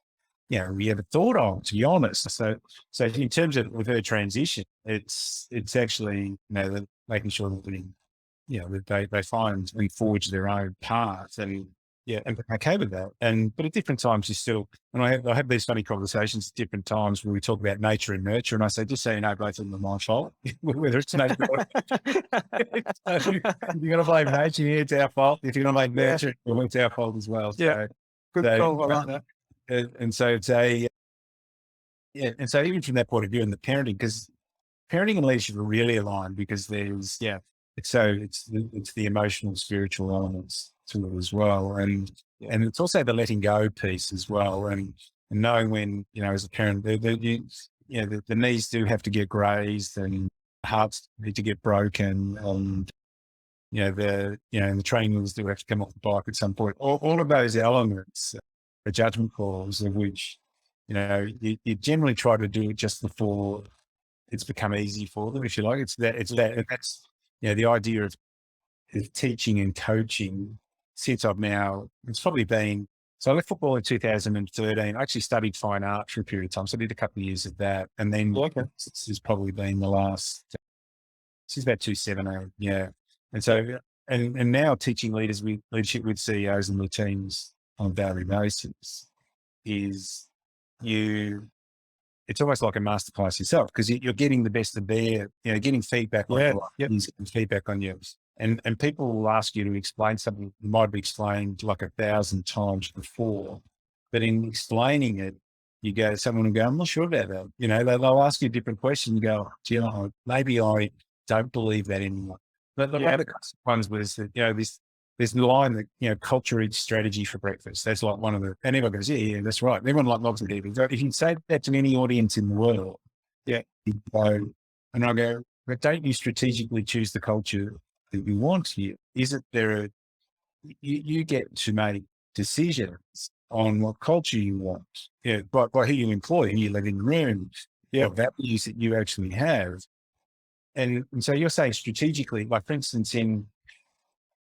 we ever thought of, to be honest. So in terms of with her transition, it's actually, making sure that they find and forge their own path, and and okay with that. But at different times, you still, and I have these funny conversations at different times where we talk about nature and nurture, and I say, just so you know, both of them are my fault, whether it's nature or so you're going to blame nature here, it's our fault. If you're going to blame nurture, well, it's our fault as well. Yeah. Good call. I like that. And so it's and so even from that point of view, in the parenting, because parenting and leadership are really aligned, because there's it's the emotional, spiritual elements to it as well, and it's also the letting go piece as well, and knowing when, as a parent, the knees do have to get grazed, and hearts need to get broken, and the training wheels do have to come off the bike at some point. All of those elements, the judgment calls, of which, you generally try to do it just before it's become easy for them, if you like. That's the idea of teaching and coaching since it's probably been, so I left football in 2013. I actually studied fine art for a period of time. So I did a couple of years of that. And then this has probably been since about 2017. Yeah. And so, and now teaching leadership with CEOs and their teams on a daily basis is it's almost like a masterclass yourself, because you're getting the best of their, getting feedback feedback on you. And people will ask you to explain something that might be explained like 1,000 times before, but in explaining it, someone will go, I'm not sure about that. They'll ask you a different question. You go, maybe I don't believe that anymore. But the other ones was that, this line that, culture eats strategy for breakfast. That's like one of and everyone goes, yeah, that's right. Everyone like loves it. If you say that to any audience in the world, you go, and I go, but don't you strategically choose the culture that you want here? Is it you get to make decisions on what culture you want, by who you employ, who you live in rooms, what values that you actually have. And so you're saying strategically, like for instance,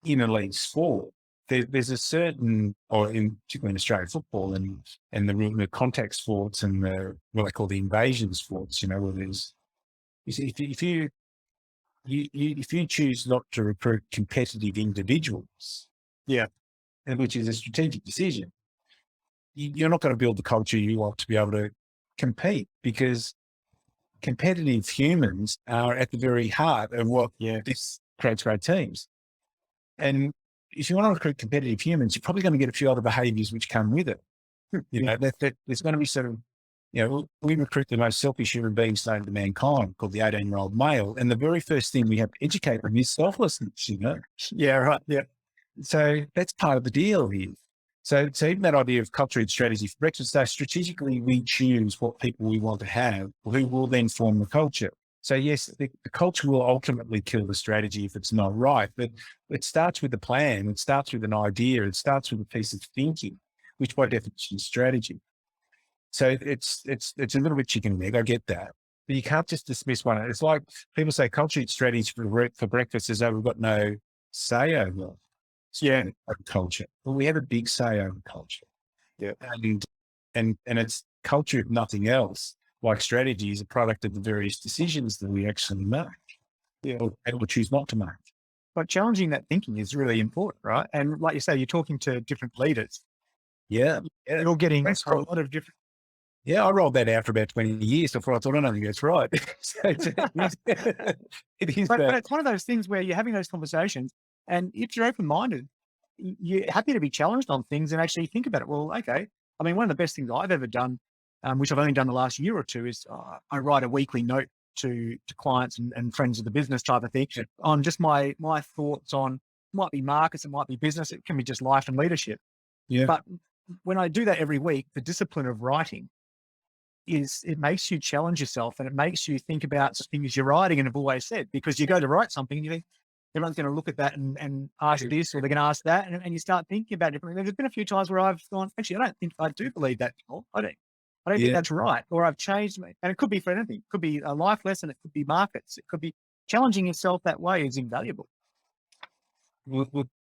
in elite sport, there's a certain, or in particularly in Australian football and the contact sports and what I call the invasion sports, where there's, you see, if you choose not to recruit competitive individuals, and which is a strategic decision, you're not going to build the culture you want to be able to compete, because competitive humans are at the very heart of what this creates great teams. And if you want to recruit competitive humans, you're probably going to get a few other behaviors which come with it. That there's going to be sort of, we recruit the most selfish human beings known to mankind, called the 18-year-old male. And the very first thing we have to educate them is selflessness, Yeah, right. Yeah. So that's part of the deal here. So even that idea of culture and strategy for breakfast, so strategically we choose what people we want to have, who will then form the culture. So yes, the culture will ultimately kill the strategy if it's not right, but it starts with a plan. It starts with an idea. It starts with a piece of thinking, which by definition is strategy. So it's a little bit chicken and egg. I get that, but you can't just dismiss one. It's like people say culture and strategy for breakfast as though we've got no say over culture. Well, we have a big say over culture. Yeah. And it's culture, if nothing else, like strategy, is a product of the various decisions that we actually make. Or choose not to make. But challenging that thinking is really important, right? And like you say, you're talking to different leaders. Yeah. You're getting a lot of different. Yeah, I rolled that out for about 20 years before I thought, I don't think that's right. But it's one of those things where you're having those conversations, and if you're open-minded, you're happy to be challenged on things and actually think about it. Well, okay. I mean, one of the best things I've ever done, which I've only done the last year or two, is I write a weekly note to clients and friends of the business type of thing on just my thoughts on, might be markets, it might be business, it can be just life and leadership. Yeah. But when I do that every week, the discipline of writing it makes you challenge yourself, and it makes you think about things you're writing and have always said, because you go to write something and you think, everyone's going to look at that and ask this, or they're going to ask that. And you start thinking about it differently. There's been a few times where I've gone, actually, I don't think I do believe that. I don't think that's right. Or I've changed. And it could be for anything. It could be a life lesson. It could be markets. It could be challenging yourself that way is invaluable. Well,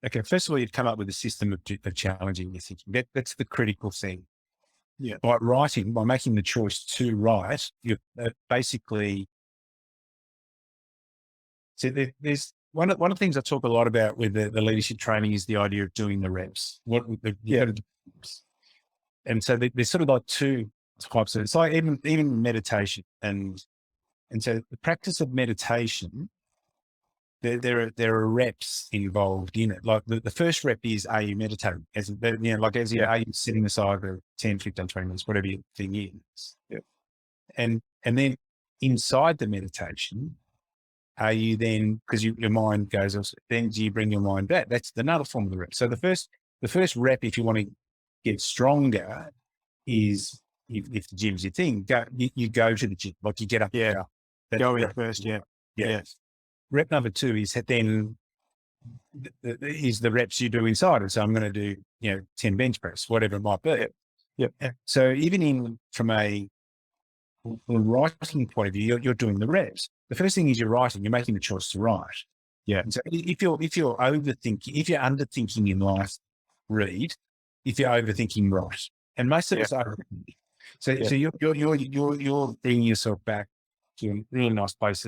okay. First of all, you've come up with a system of challenging your thinking. That's the critical thing. Yeah. By making the choice to write, you basically, so there's one of the things I talk a lot about with the leadership training is the idea of doing the reps. You got to do reps. And so there's sort of like two types of, it's like even meditation. And so the practice of meditation, there are reps involved in it. Like the first rep is, are you meditating? Are you sitting aside for 10, 15, 20 minutes, whatever your thing is. Yeah. And then inside the meditation, are you then, because your mind goes, then do you bring your mind back? That's another form of the rep. So the first rep, if you want to get stronger, is if the gym's your thing, you go to the gym, like you get up. Yeah. Go in first. Yeah. Yes. Rep number 2 is then is the reps you do inside it. So I'm going to do, 10 bench press, whatever it might be. Yep. So even from a writing point of view, you're doing the reps. The first thing is you're writing, you're making the choice to write. Yeah. And so if you're overthinking, if you're underthinking in life, read. If you're overthinking, write. And most of us are. So you're bringing yourself back to a really nice place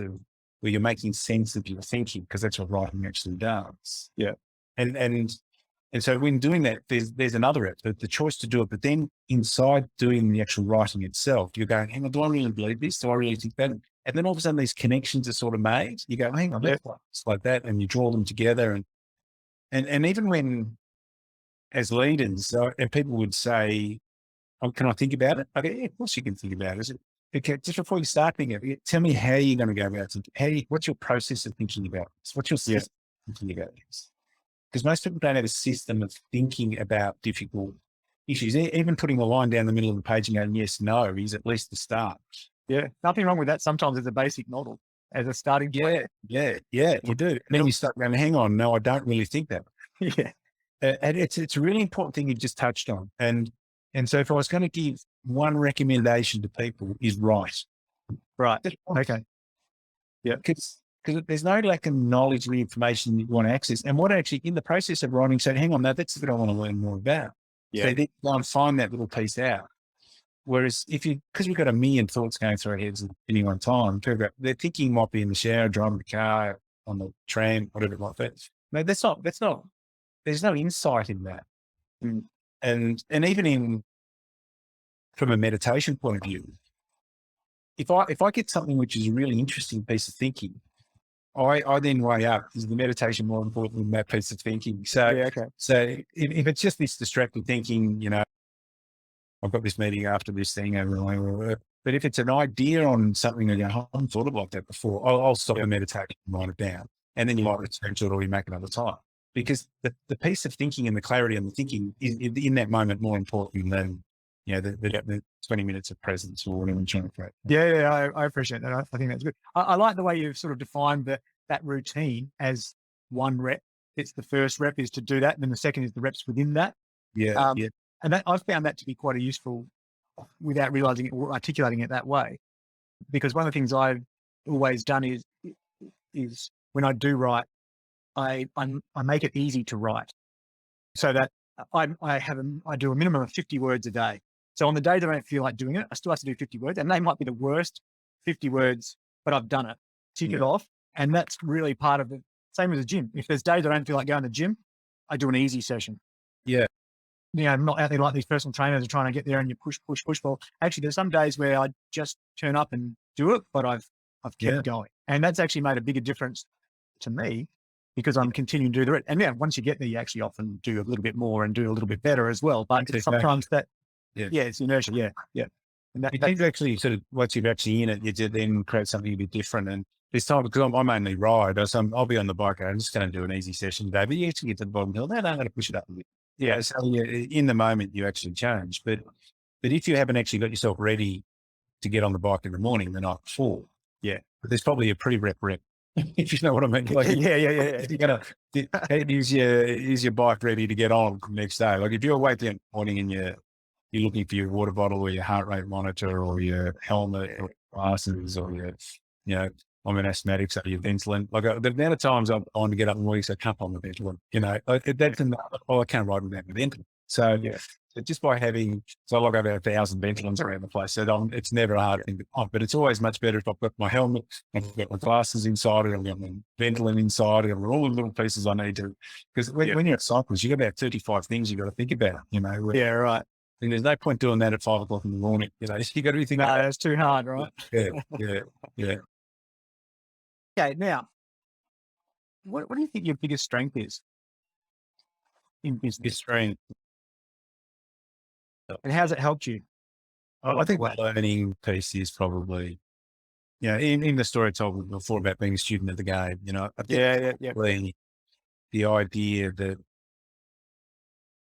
where you're making sense of your thinking, because that's what writing actually does. Yeah. And so when doing that, there's another rep, the choice to do it. But then inside doing the actual writing itself, you're going, hang on, do I really believe this? Do I really think that? And then all of a sudden these connections are sort of made. You go, hang on, it's like that. And you draw them together. And even when, as leaders, and people would say, oh, can I think about it? I go, yeah, of course you can think about it. Okay, just before you start thinking, tell me how you're going to go about it. What's your process of thinking about this? What's your system of thinking about this? Because most people don't have a system of thinking about difficult issues. Even putting a line down the middle of the page and going, yes, no, is at least the start. Yeah, nothing wrong with that. Sometimes it's a basic model as a starting point. Yeah, you do. And then you start going, hang on, no, I don't really think that. Yeah. And it's a really important thing you've just touched on. And so if I was going to give one recommendation to people is write. Right. Okay. Yeah. Because because there's no lack of knowledge and information you want to access. And what actually in the process of writing, so hang on, that's what I want to learn more about. Yeah. So then go and find that little piece out. Whereas because we've got a million thoughts going through our heads at any one time, their thinking might be in the shower, driving the car, on the tram, whatever it might be. No, that's not, there's no insight in that. And even from a meditation point of view, if I get something which is a really interesting piece of thinking, I then weigh up, is the meditation more important than that piece of thinking? So, so if it's just this distracted thinking, I've got this meeting after this thing, but if it's an idea on something, I haven't thought about that before, I'll stop the meditation and write it down. And then you might return to it or you make another time. Because the piece of thinking and the clarity on the thinking is in that moment more important than, the 20 minutes of presence or whatever you're trying to create. Yeah, I appreciate that. I think that's good. I like the way you've sort of defined that routine as one rep. It's the first rep is to do that. And then the second is the reps within that. Yeah. And I've found that to be quite a useful, without realizing it or articulating it that way. Because one of the things I've always done is when I do write, I make it easy to write, so that I do a minimum of 50 words a day. So on the day that I don't feel like doing it, I still have to do 50 words, and they might be the worst 50 words, but I've done it, tick it off. And that's really part of the same as a gym. If there's days I don't feel like going to the gym, I do an easy session. Yeah. I'm not out there like these personal trainers are trying to get there and you push. Well, actually there's some days where I just turn up and do it, but I've kept going. And that's actually made a bigger difference to me because I'm continuing to do the rest. And once you get there, you actually often do a little bit more and do a little bit better as well. But sometimes that, it's inertia. Yeah. And that's actually sort of, once you're actually in it, you then create something a bit different. And this time, because I mainly ride, I'll be on the bike, I'm just going to do an easy session today, but you actually get to the bottom hill, I'm going to push it up a bit. Yeah. So in the moment, you actually change. But if you haven't actually got yourself ready to get on the bike in the morning, the night before, but there's probably a pre-rep, if you know what I mean. Like, you're going to use your bike ready to get on the next day. Like if you're awake in the morning and you're looking for your water bottle or your heart rate monitor or your helmet or glasses or I'm an asthmatic, so your Ventolin. Like the amount of times I'm on to get up in the morning, so I can't on the Ventolin, I can't ride without the Ventolin. So so just by having, I log over 1,000 Ventolins around the place. So it's never a hard thing to find, but it's always much better if I've got my helmet, I've got my glasses inside it, I've got my Ventolin inside it, I've got all the little pieces I need to, because when you're at cycles, you've got about 35 things you've got to think about, Yeah, right. And there's no point doing that at 5 o'clock in the morning. You got to be thinking. No, that's too hard, right? Yeah. Okay, now, what do you think your biggest strength is in business? Strength. And how's it helped you? I think the learning piece is probably, in the story I told before about being a student of the game, I think the idea that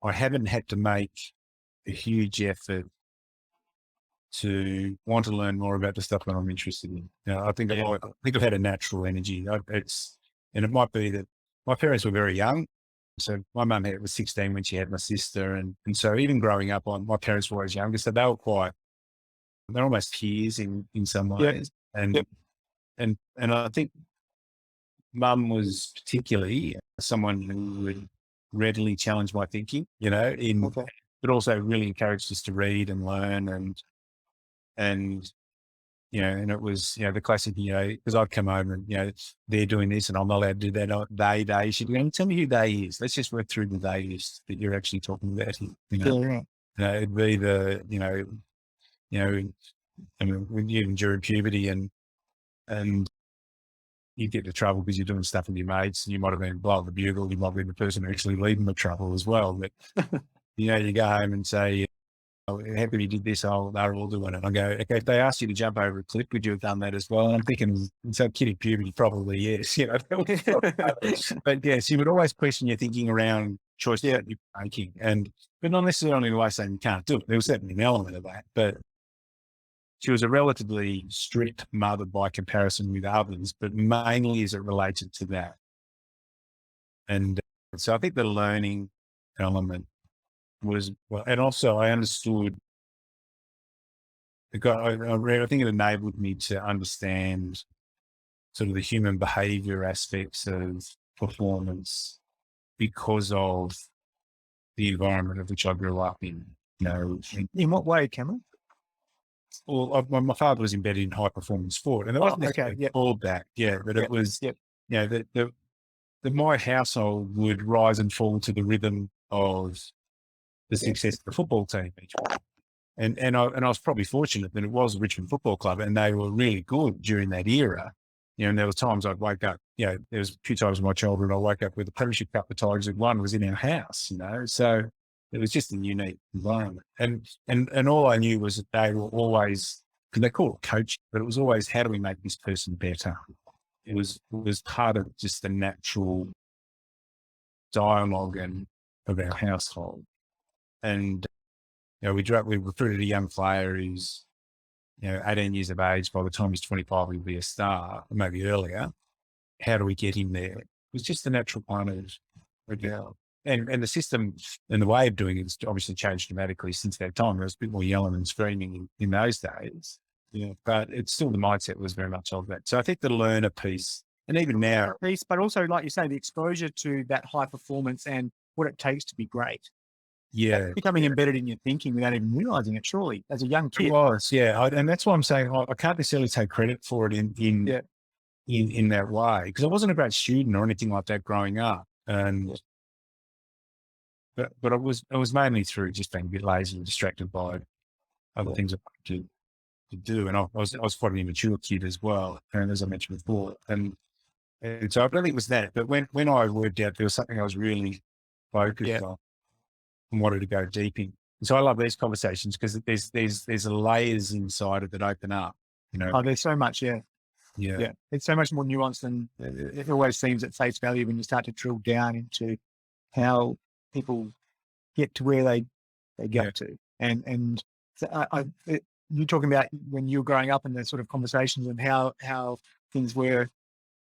I haven't had to make a huge effort to want to learn more about the stuff that I'm interested in. I think I've had a natural energy. And it might be that my parents were very young. So my mum was 16 when she had my sister. And so even growing up my parents were always younger. So they're almost peers in some ways. And I think mum was particularly someone who would readily challenge my thinking, but also really encouraged us to read and learn and it was, the classic, because I'd come over and, they're doing this and I'm not allowed to do that. They, she'd go, tell me who they is. Let's just work through the they list that you're actually talking about. It'd be when you're during puberty and you get into trouble because you're doing stuff with your mates and you might have been blowing the bugle. You might be the person actually leading the trouble as well. But, you go home and say, how come you did this? Oh, they're all doing it. I go, okay, if they asked you to jump over a cliff, would you have done that as well? And I'm thinking, so kidding puberty, probably yes. But yes, you would always question your thinking around choices that you're making. But not necessarily in the way saying you can't do it. There was certainly an element of that. But she was a relatively strict mother by comparison with others, but mainly as it related to that. And so I think the learning element was, and also I understood, I think it enabled me to understand sort of the human behavior aspects of performance because of the environment of which I grew up in. In what way, Cameron? Well, my father was embedded in high performance sport, and it wasn't necessarily called that, but it was, that my household would rise and fall to the rhythm of the success of the football team each week. And I was probably fortunate that it was Richmond Football Club, and they were really good during that era. And there was times I'd wake up, there was a few times in my childhood I woke up with the Premiership Cup the Tigers had won was in our house, so it was just a unique environment. And all I knew was that they were always, because they call it coaching, but it was always, how do we make this person better? It was part of just the natural dialogue of our household. And we recruited a young player who's 18 years of age. By the time he's 25, he'll be a star, or maybe earlier. How do we get him there? It was just the natural part of it. And the system and the way of doing it has obviously changed dramatically since that time. There was a bit more yelling and screaming in those days. But it's still, the mindset was very much of that. So I think the learner piece, and even now, but also, like you say, the exposure to that high performance and what it takes to be great. That's becoming embedded in your thinking without even realizing it, surely, as a young kid. It was, and that's why I'm saying I can't necessarily take credit for it in that way, because I wasn't a great student or anything like that growing up. But I was mainly through just being a bit lazy and distracted by other things I wanted to do. And I was quite an immature kid as well, and as I mentioned before. And so I don't think it was that. But when I worked out, there was something I was really focused on and wanted to go deep in. And so I love these conversations because there's layers inside it that open up. Oh, there's so much, yeah. It's so much more nuanced than it always seems at face value when you start to drill down into how people get to where they go to. And so you're talking about when you were growing up and the sort of conversations and how things were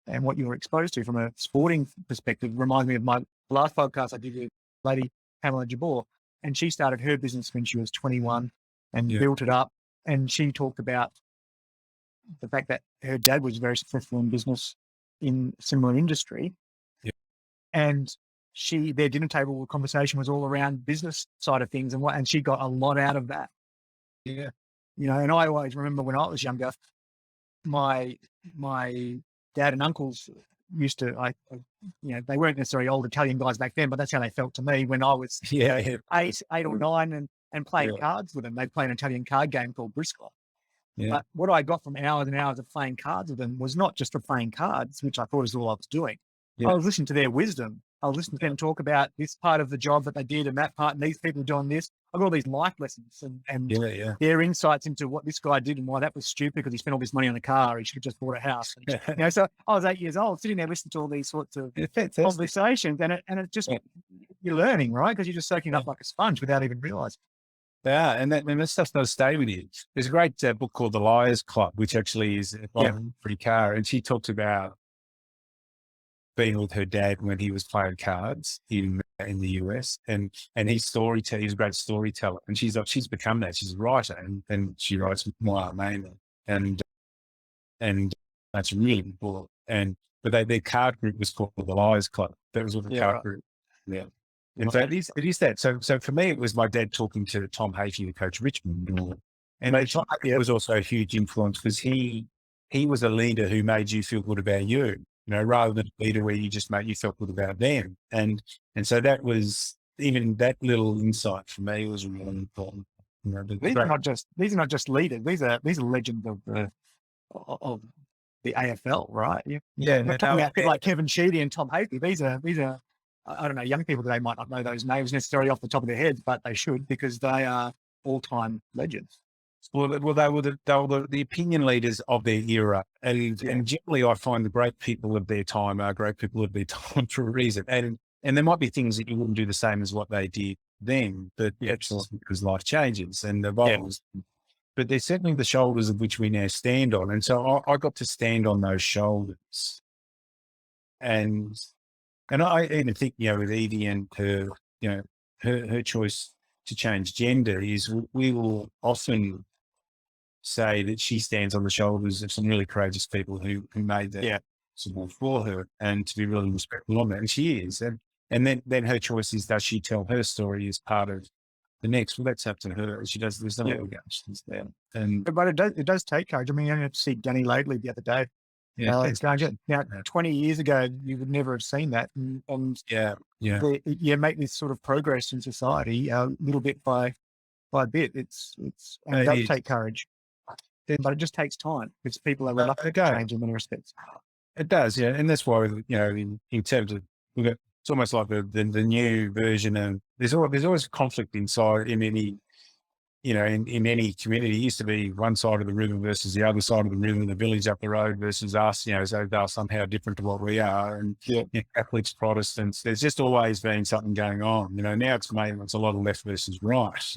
and what you were exposed to from a sporting perspective reminds me of my last podcast I did with lady Pamela Jabor, and she started her business when she was 21 and built it up. And she talked about the fact that her dad was very successful in business in a similar industry. And their dinner table conversation was all around business side of things and she got a lot out of that. And I always remember when I was younger, my dad and uncles used to, they weren't necessarily old Italian guys back then, but that's how they felt to me when I was 8 or 9 and playing cards with them. They'd play an Italian card game called Briscoe. But what I got from hours and hours of playing cards with them was not just for playing cards, which I thought was all I was doing. I was listening to their wisdom. I was listening to them talk about this part of the job that they did and that part, and these people doing this. I got all these life lessons and their insights into what this guy did and why that was stupid because he spent all this money on a car. He should have just bought a house. And, so I was 8 years old, sitting there listening to all these sorts of conversations, and it just you're learning, right? Because you're just soaking up like a sponge without even realizing. Yeah, and that stuff does stay with you. There's a great book called The Liars Club, which actually is by Pretty Carr, and she talks about being with her dad when he was playing cards in the US, and he's a great storyteller, and she's become that. She's a writer, and she writes more mainly, and that's a really good book. But their card group was called The Liars Club. That was what the card group. And so it is that. So for me, it was my dad talking to Tom Hafey, the coach of Richmond, and it was also a huge influence because he was a leader who made you feel good about you. Rather than a leader where you just you felt good about them. And so that was, even that little insight for me was really important. These are not just leaders. These are legends of the AFL, right? We're talking about like Kevin Sheedy and Tom Hafey. These are, I don't know, young people today might not know those names necessarily off the top of their heads, but they should, because they are all-time legends. Well, they were the opinion leaders of their era, and generally, I find the great people of their time are great people of their time for a reason. And there might be things that you wouldn't do the same as what they did then, but because life changes and evolves. But they're certainly the shoulders of which we now stand on, and so I got to stand on those shoulders. And I even think with Evie and her her choice to change gender is we will often say that she stands on the shoulders of some really courageous people who made that possible for her, and to be really respectful on that. And she is. And then her choice is, does she tell her story as part of the next? Well, that's up to her. She does, there's no obligations there. But it does take courage. I mean, I had to see Danny Laidley the other day. It's going, now, 20 years ago, you would never have seen that. And you make this sort of progress in society, little bit by bit. It does take courage, but it just takes time because people are reluctant to change in many respects. It does, yeah. And that's why, in terms of, it's almost like the new version of, there's always conflict inside in any, in any community. It used to be one side of the river versus the other side of the river, the village up the road versus us, so they're somehow different to what we are. And Catholics, Protestants, there's just always been something going on. Now it's a lot of left versus right,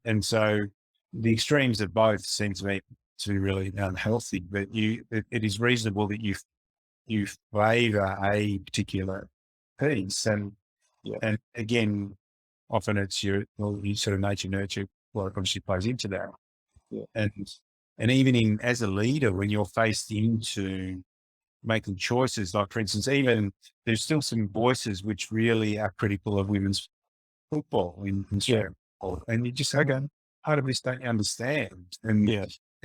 and so the extremes of both seem to be really unhealthy. But it is reasonable that you favour a particular piece, and again, often it's your sort of nature nurture, well, obviously plays into that. And even as a leader, when you're faced into making choices, like for instance, even there's still some voices which really are critical of women's football in Australia, and you just say, okay, part of this don't you understand? And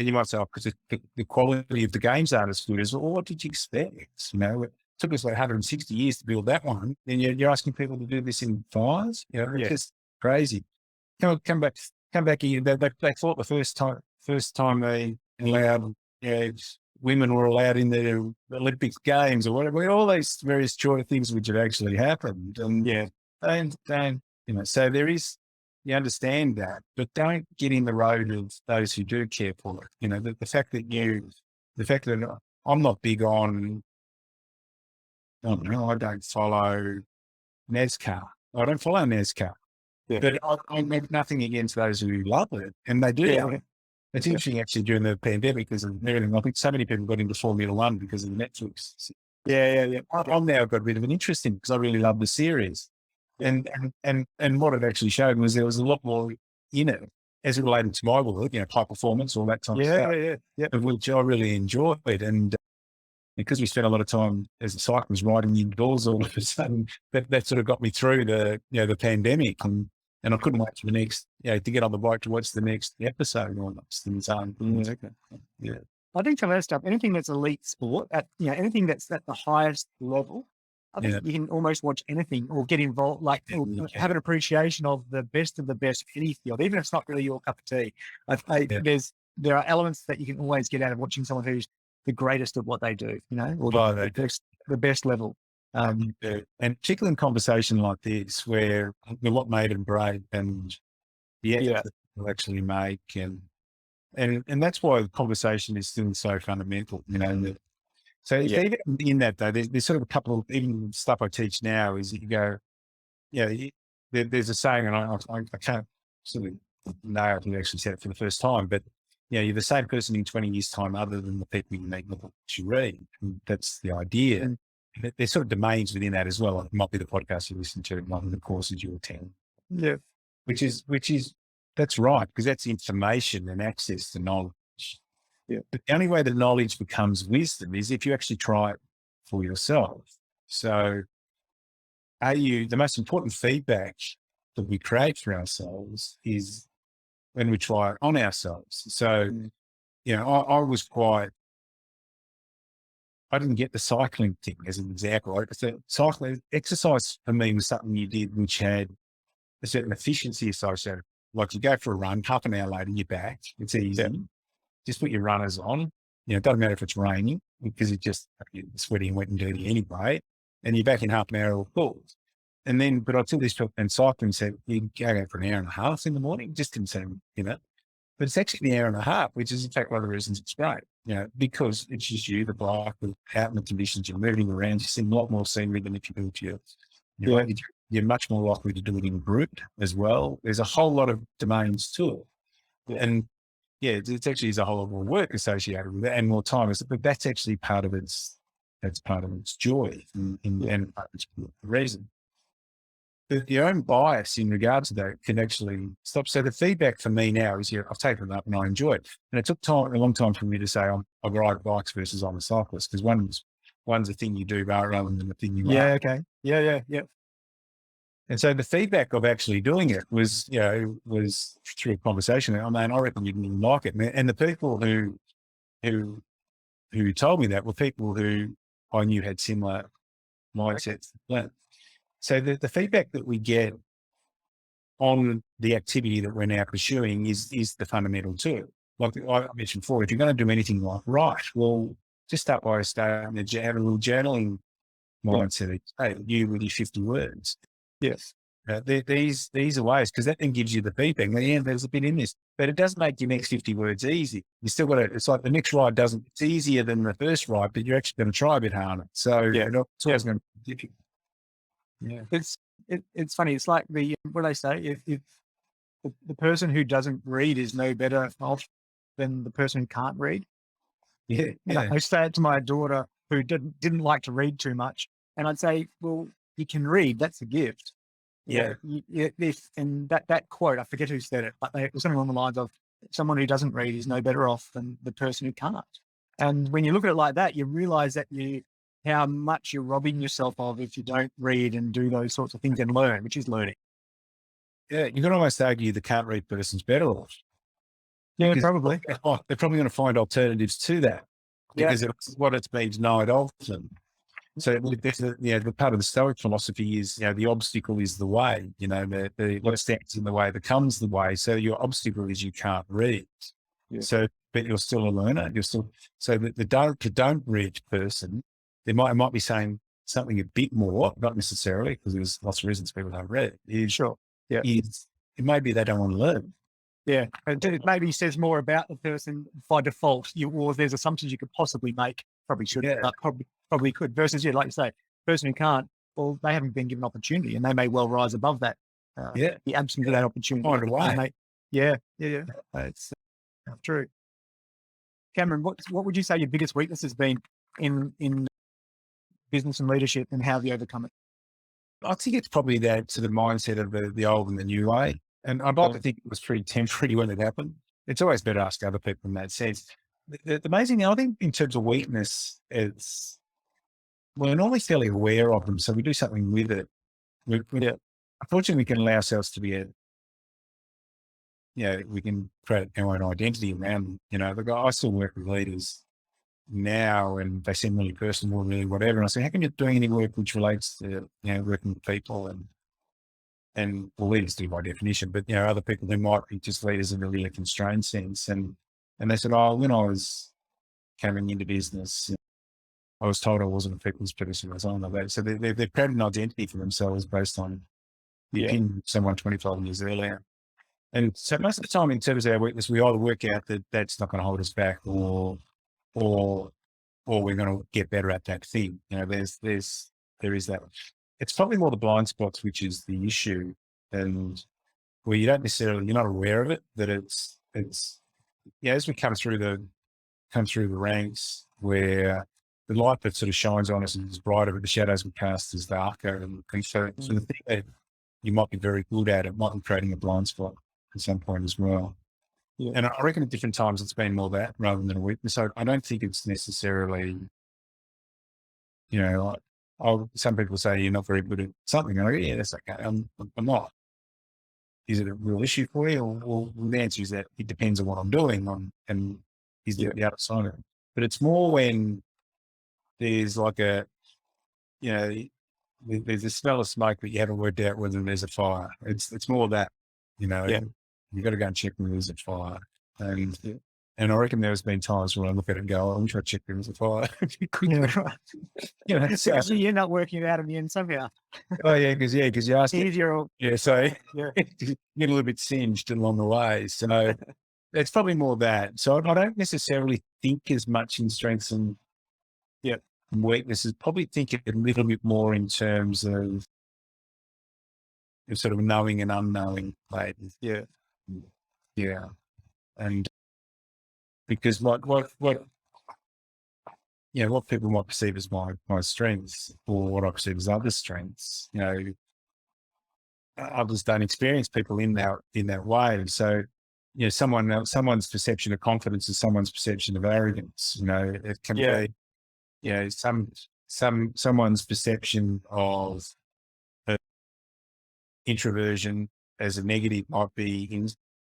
you might say, because the quality of the games aren't as good as, well, what did you expect? It took us like 160 years to build that one. And you're asking people to do this in 5? It's just crazy. Come back here. They thought the first time they allowed, women were allowed in the Olympic Games or whatever, all these various things which had actually happened. And so there is, you understand that, but don't get in the road of those who do care for it. The fact that I'm not big on, I don't follow NASCAR. I don't follow NASCAR, but I have nothing against those who love it, and they do. It's interesting actually during the pandemic because of everything. I think so many people got into Formula One because of Netflix. I've now got a bit of an interest in it because I really love the series. And what it actually showed was there was a lot more in it as it related to my world, high performance, all that type of stuff, of which I really enjoyed. And because we spent a lot of time as a cyclist riding indoors all of a sudden, that sort of got me through the pandemic. And I couldn't wait for the next, to get on the bike to watch the next episode almost. And I think for that stuff, anything that's elite sport, anything that's at the highest level, I think you can almost watch anything or get involved, have an appreciation of the best of any field, even if it's not really your cup of tea. There are elements that you can always get out of watching someone who's the greatest at what they do, or the best level. And particularly in conversation like this, where what made them great and the effort that people actually make, and that's why the conversation is still so fundamental, So even in that though, there's sort of a couple of, even stuff I teach now is that you go, there's a saying, and I can't sort of know who actually said it for the first time, but you're the same person in 20 years time, other than the people you meet and the books you read. And that's the idea. And there's sort of domains within that as well. It might be the podcast you listen to, it might be the courses you attend. Which is, that's right, because that's information and access to knowledge. But the only way that knowledge becomes wisdom is if you actually try it for yourself. So the most important feedback that we create for ourselves is when we try it on ourselves. So, I didn't get the cycling thing as an example. So cycling exercise for me was something you did which had a certain efficiency associated. Like you go for a run, half an hour later, you're back. It's easy. Just put your runners on. It doesn't matter if it's raining because you're sweaty and wet and dirty anyway. And you're back in half an hour or cool. And then, but I took this and cycling said, you go for an hour and a half in the morning. Just didn't seem, but it's actually an hour and a half, which is in fact one of the reasons it's great, because it's just you, the bike, out in the conditions, you're moving around, you seem a lot more scenery than if you do it you're much more likely to do it in a group as well. There's a whole lot of domains to it. And it's actually is a whole lot more work associated with it and more time. But that's actually part of its joy and part of its reason. your own bias in regard to that can actually stop. So the feedback for me now is, I've taken it up and I enjoy it. And it took a long time for me to say I ride bikes versus I'm a cyclist, because one's a thing you do rather than the thing you are. Okay. Yeah. And so the feedback of actually doing it was, was through a conversation. I mean, I reckon you didn't like it. And the people who told me that were people who I knew had similar mindsets. So the feedback that we get on the activity that we're now pursuing is the fundamental too. Like I mentioned before, if you're going to do anything like write, well, just start by starting to have a little journaling mindset. Hey, you with your 50 words. Yes. These are ways, because that then gives you the feedback. Yeah, there's a bit in this, but it doesn't make your next 50 words easy. You still got to, it's like the next ride it's easier than the first ride, but you're actually going to try a bit harder. So it's always going to be difficult. Yeah. It's funny. It's like what they say, if the person who doesn't read is no better off than the person who can't read. Yeah. I say it to my daughter who didn't like to read too much. And I'd say, well, you can read, that's a gift. Yeah. And that quote, I forget who said it, but it was something along the lines of, someone who doesn't read is no better off than the person who can't. And when you look at it like that, you realize that how much you're robbing yourself of if you don't read and do those sorts of things and learn, which is learning. Yeah. You can almost argue the can't read person's better off. Yeah, probably. They're probably going to find alternatives to that, because it's what it's been denied of them. So the part of the Stoic philosophy is, the obstacle is the way, what stands in the way becomes the way. So your obstacle is you can't read. Yeah. So, but you're still a learner. So the don't read person, they might be saying something a bit more, not necessarily, because there's lots of reasons people don't read. It may be they don't want to learn. Yeah, it maybe says more about the person by default. Or there's assumptions you could possibly make. Probably shouldn't, but probably could. Versus, like you say, person who can't, well, they haven't been given opportunity, and they may well rise above that. The absence of that opportunity. Find a way. It's true. Cameron, what would you say your biggest weakness has been in business and leadership, and how have you overcome it? I think it's probably that sort of mindset of the old and the new way. And I'd like to think it was pretty temporary when it happened. It's always better to ask other people in that sense. The amazing thing, I think, in terms of weakness, we're normally fairly aware of them, so we do something with it. Unfortunately, we can allow ourselves to be we can create our own identity around them. I still work with leaders now, and they seem really personal, really whatever. And I say, how can you do any work which relates to working with people and leaders do by definition, but other people who might be just leaders in a really constrained sense. And they said, when I was coming into business, I was told I wasn't a people's person. I was on that. So they've created an identity for themselves based on the opinion of someone 25 years earlier. And so most of the time, in terms of our weakness, we either work out that that's not going to hold us back, or we're going to get better at that thing. There is that. It's probably more the blind spots, which is the issue, and where you're not aware of it, that it's as we come through the ranks, where the light that sort of shines on us is brighter, but the shadows we cast is darker. And so the thing that you might be very good at, it might be creating a blind spot at some point as well. Yeah. And I reckon at different times it's been more that rather than a weakness. So I don't think it's necessarily, some people say you're not very good at something. I go, yeah, that's okay. I'm not. Is it a real issue for you? Well, the answer is that it depends on what I'm doing and is the other side of it. But it's more when there's like there's a smell of smoke, but you haven't worked out whether there's a fire. It's more that, you've got to go and check whether there's a fire. And I reckon there's been times when I look at it and go, I wish I checked there was a fire. Right. So you're not working it out in the end somehow. Oh yeah, because you asked easier. So you get a little bit singed along the way. So it's probably more that. So I don't necessarily think as much in strengths and weaknesses. Probably think a little bit more in terms of sort of knowing and unknowing. Yeah. And because what people might perceive as my strengths, or what I perceive as other strengths, others don't experience people in that way. So, someone's perception of confidence is someone's perception of arrogance. It can be, someone's perception of introversion as a negative might be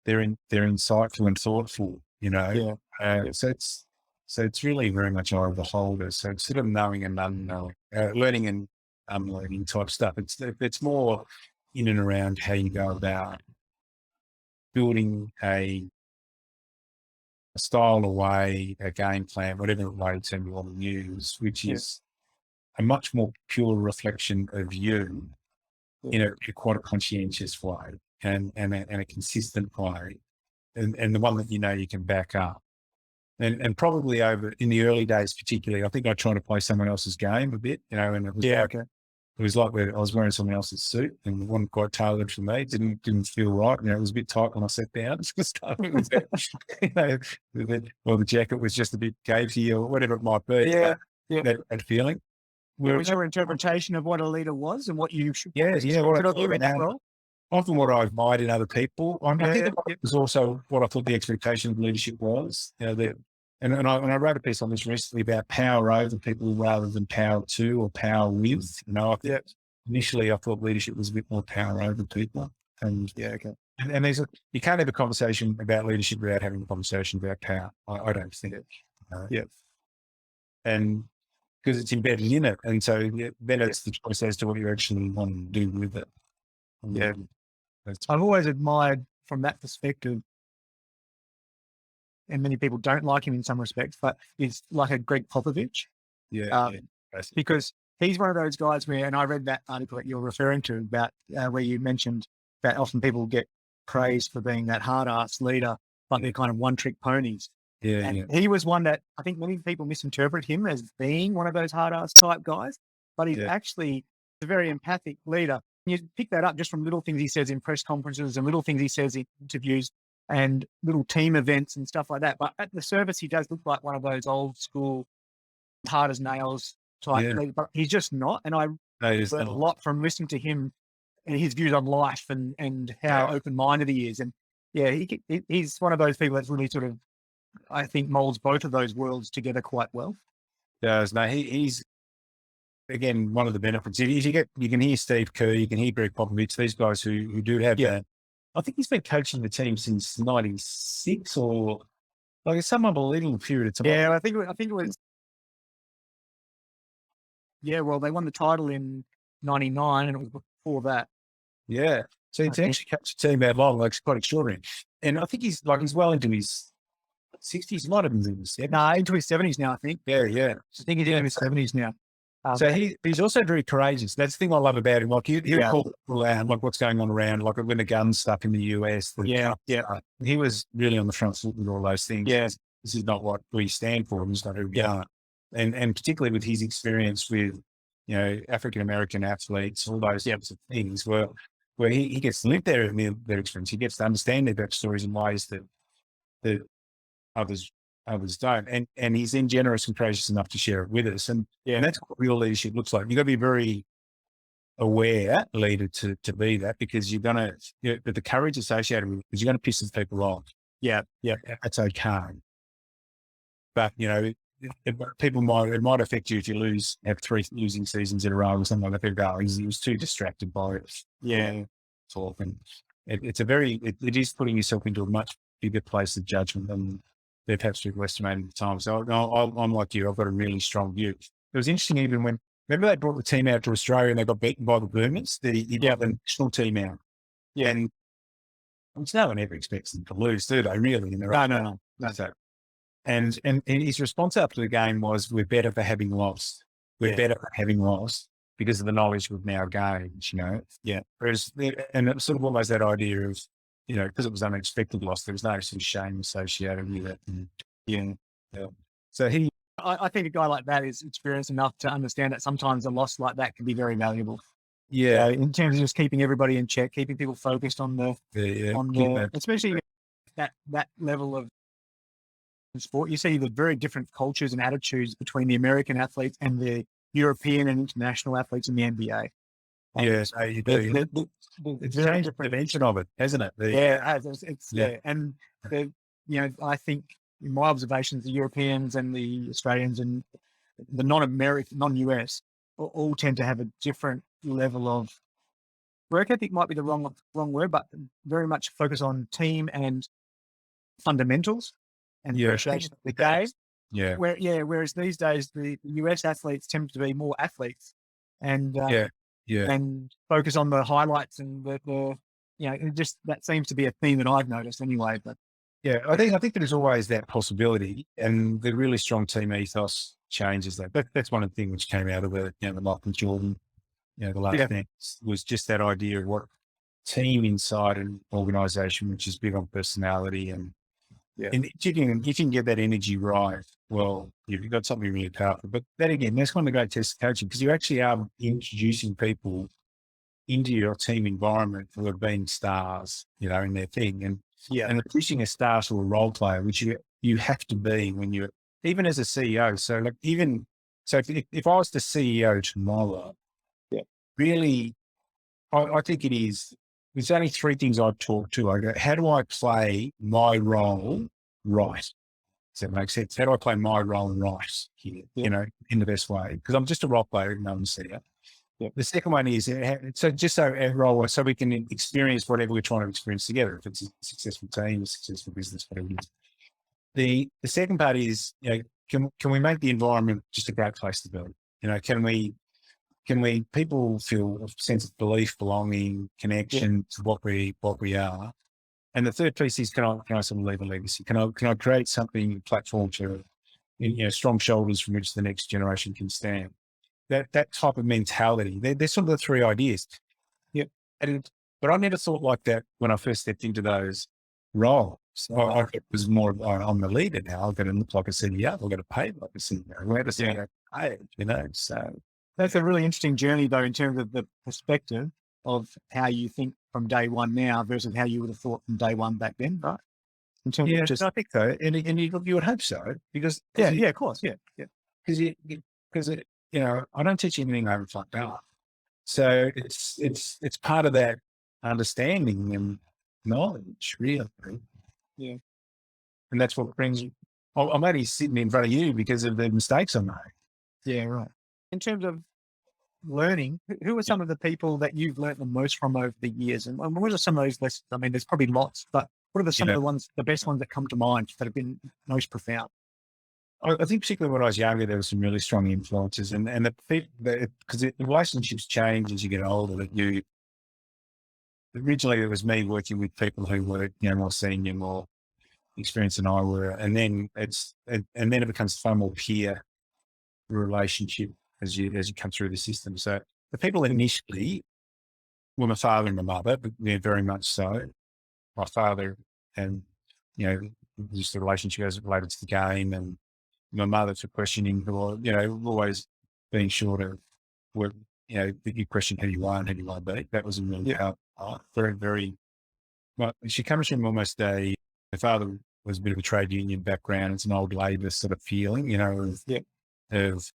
they're insightful and thoughtful. So it's really very much eye of the beholder. So it's sort of knowing and unknowing, learning and unlearning type stuff. It's more in and around how you go about building a style, a way, a game plan, whatever way term you want to use, which is a much more pure reflection of you in a quite a conscientious way and a consistent way, and the one that you can back up. And probably over in the early days, particularly, I think I tried to play someone else's game a bit, and it was it was like I was wearing someone else's suit and it wasn't quite tailored for me. It didn't feel right. It was a bit tight when I sat down. Or the jacket was just a bit cagey or whatever it might be. That feeling. What was your interpretation of what a leader was and what you should? Often what I admired in other people. I think it was also what I thought the expectation of leadership was. And I wrote a piece on this recently about power over people rather than power to or power with. Initially I thought leadership was a bit more power over people. And and you can't have a conversation about leadership without having a conversation about power. I don't think it. And because it's embedded in it. And so then it's the choice as to what you actually want to do with it. I've always admired from that perspective, and many people don't like him in some respects, but he's like a Greg Popovich. Because he's one of those guys where, and I read that article that you're referring to about where you mentioned that often people get praised for being that hard-ass leader, but they're kind of one-trick ponies. He was one that I think many people misinterpret him as being one of those hard-ass type guys, but he's actually a very empathic leader. You pick that up just from little things he says in press conferences and little things he says in interviews and little team events and stuff like that. But at the surface, he does look like one of those old school, hard as nails type leaders, but he's just not. And I learned a lot from listening to him and his views on life and how open-minded he is. And he's one of those people that's really sort of, I think, molds both of those worlds together quite well. He's, again, one of the benefits. If you can hear Steve Kerr, you can hear Greg Popovich, these guys who do have that. I think he's been coaching the team since 96 or like some unbelievable period of time. I think it was. Well, they won the title in 99 and it was before that. So to actually coach the team that long, like, it's quite extraordinary. And I think he's well into his 60s, might have been in his 70s. No, into his 70s now, I think. I think he's in his 70s now. So he's also very courageous. That's the thing I love about him. Like he'll call people out, like what's going on around, like when the gun stuff in the US. He was really on the front foot with all those things. This is not what we stand for. It's not who we are. And particularly with his experience with, African-American athletes, all those types of things where he gets to live their experience. He gets to understand their backstories in ways that others don't. And he's then generous and gracious enough to share it with us. And that's what real leadership looks like. You've got to be very aware leader to be that, because you're going to, but the courage associated with it, because you're going to piss these people off. That's okay. But, it might affect you if you have 3 losing seasons in a row or something like that. People go, he was too distracted by it. Talking. It is putting yourself into a much bigger place of judgment than they've perhaps overestimated at the time. So I'm like you. I've got a really strong view. It was interesting even when, remember they brought the team out to Australia and they got beaten by the Boomers, the national team out. And no one ever expects them to lose, do they, really? No. And his response after the game was, we're better for having lost. We're better for having lost because of the knowledge we've now gained, Whereas, and it was sort of almost that idea of, because it was unexpected loss, there was no sort of shame associated with it. So I think a guy like that is experienced enough to understand that sometimes a loss like that can be very valuable. In terms of just keeping everybody in check, keeping people focused on especially that level of sport. You see the very different cultures and attitudes between the American athletes and the European and international athletes in the NBA. Yes, you do. It's changed the dimension of it, hasn't it? And I think in my observations, the Europeans and the Australians and the non-American, non-US all tend to have a different level of work ethic. Might be the wrong word, but very much focus on team and fundamentals and appreciation of the game. Yeah. Whereas these days the US athletes tend to be more athletes and and focus on the highlights and the just that seems to be a theme that I've noticed anyway. But yeah, I think there's always that possibility, and the really strong team ethos changes that. That's one of the things which came out of the Michael Jordan, the last thing was just that idea of what team inside an organization, which is big on personality and if you can get that energy right, well, you've got something really powerful. But that again, that's one of the great tests of coaching, because you actually are introducing people into your team environment who have been stars, in their thing. And pushing a star to a role player, which you have to be when you're, even as a CEO. So if I was the CEO tomorrow, really, I think it is, there's only three things I'd talk to. I go, how do I play my role right? Does that make sense? How do I play my role right here, in the best way? Because I'm just a role player, no one's CEO. The second one is, so our role, so we can experience whatever we're trying to experience together. If it's a successful team, a successful business, whatever it is. The second part is, can we make the environment just a great place to be? Can we people feel a sense of belief, belonging, connection to what we are? And the third piece is, can I sort of leave a legacy? Can I create something, a platform to, strong shoulders from which the next generation can stand? That type of mentality. They're sort of the three ideas. But I never thought like that when I first stepped into those roles. It was more of, I'm the leader now. I've got to look like a CEO. I've got to pay like a CEO. We're the CEO paid, so. That's a really interesting journey, though, in terms of the perspective of how you think from day one now versus how you would have thought from day one back then, right? In terms of just, I think so, and you would hope so, because of course, because I don't teach anything over fucked up, so it's part of that understanding and knowledge, really, and that's what brings you. I'm only sitting in front of you because of the mistakes I made. Yeah, right. In terms of learning, who are some of the people that you've learned the most from over the years? And what are some of those lessons? I mean, there's probably lots, but what are some of the best ones that come to mind that have been most profound? I think particularly when I was younger, there were some really strong influences, and because the relationships change as you get older. That originally it was me working with people who were more senior, more experienced than I were, and then it becomes far more peer relationship as you come through the system. So the people initially were my father and my mother, but very much so. My father and, just the relationship as it related to the game, and my mother for questioning, always being sure to work, you question who you are and who you want to be. That was a really very, very, well, she comes from almost my father was a bit of a trade union background. It's an old Labor sort of feeling, of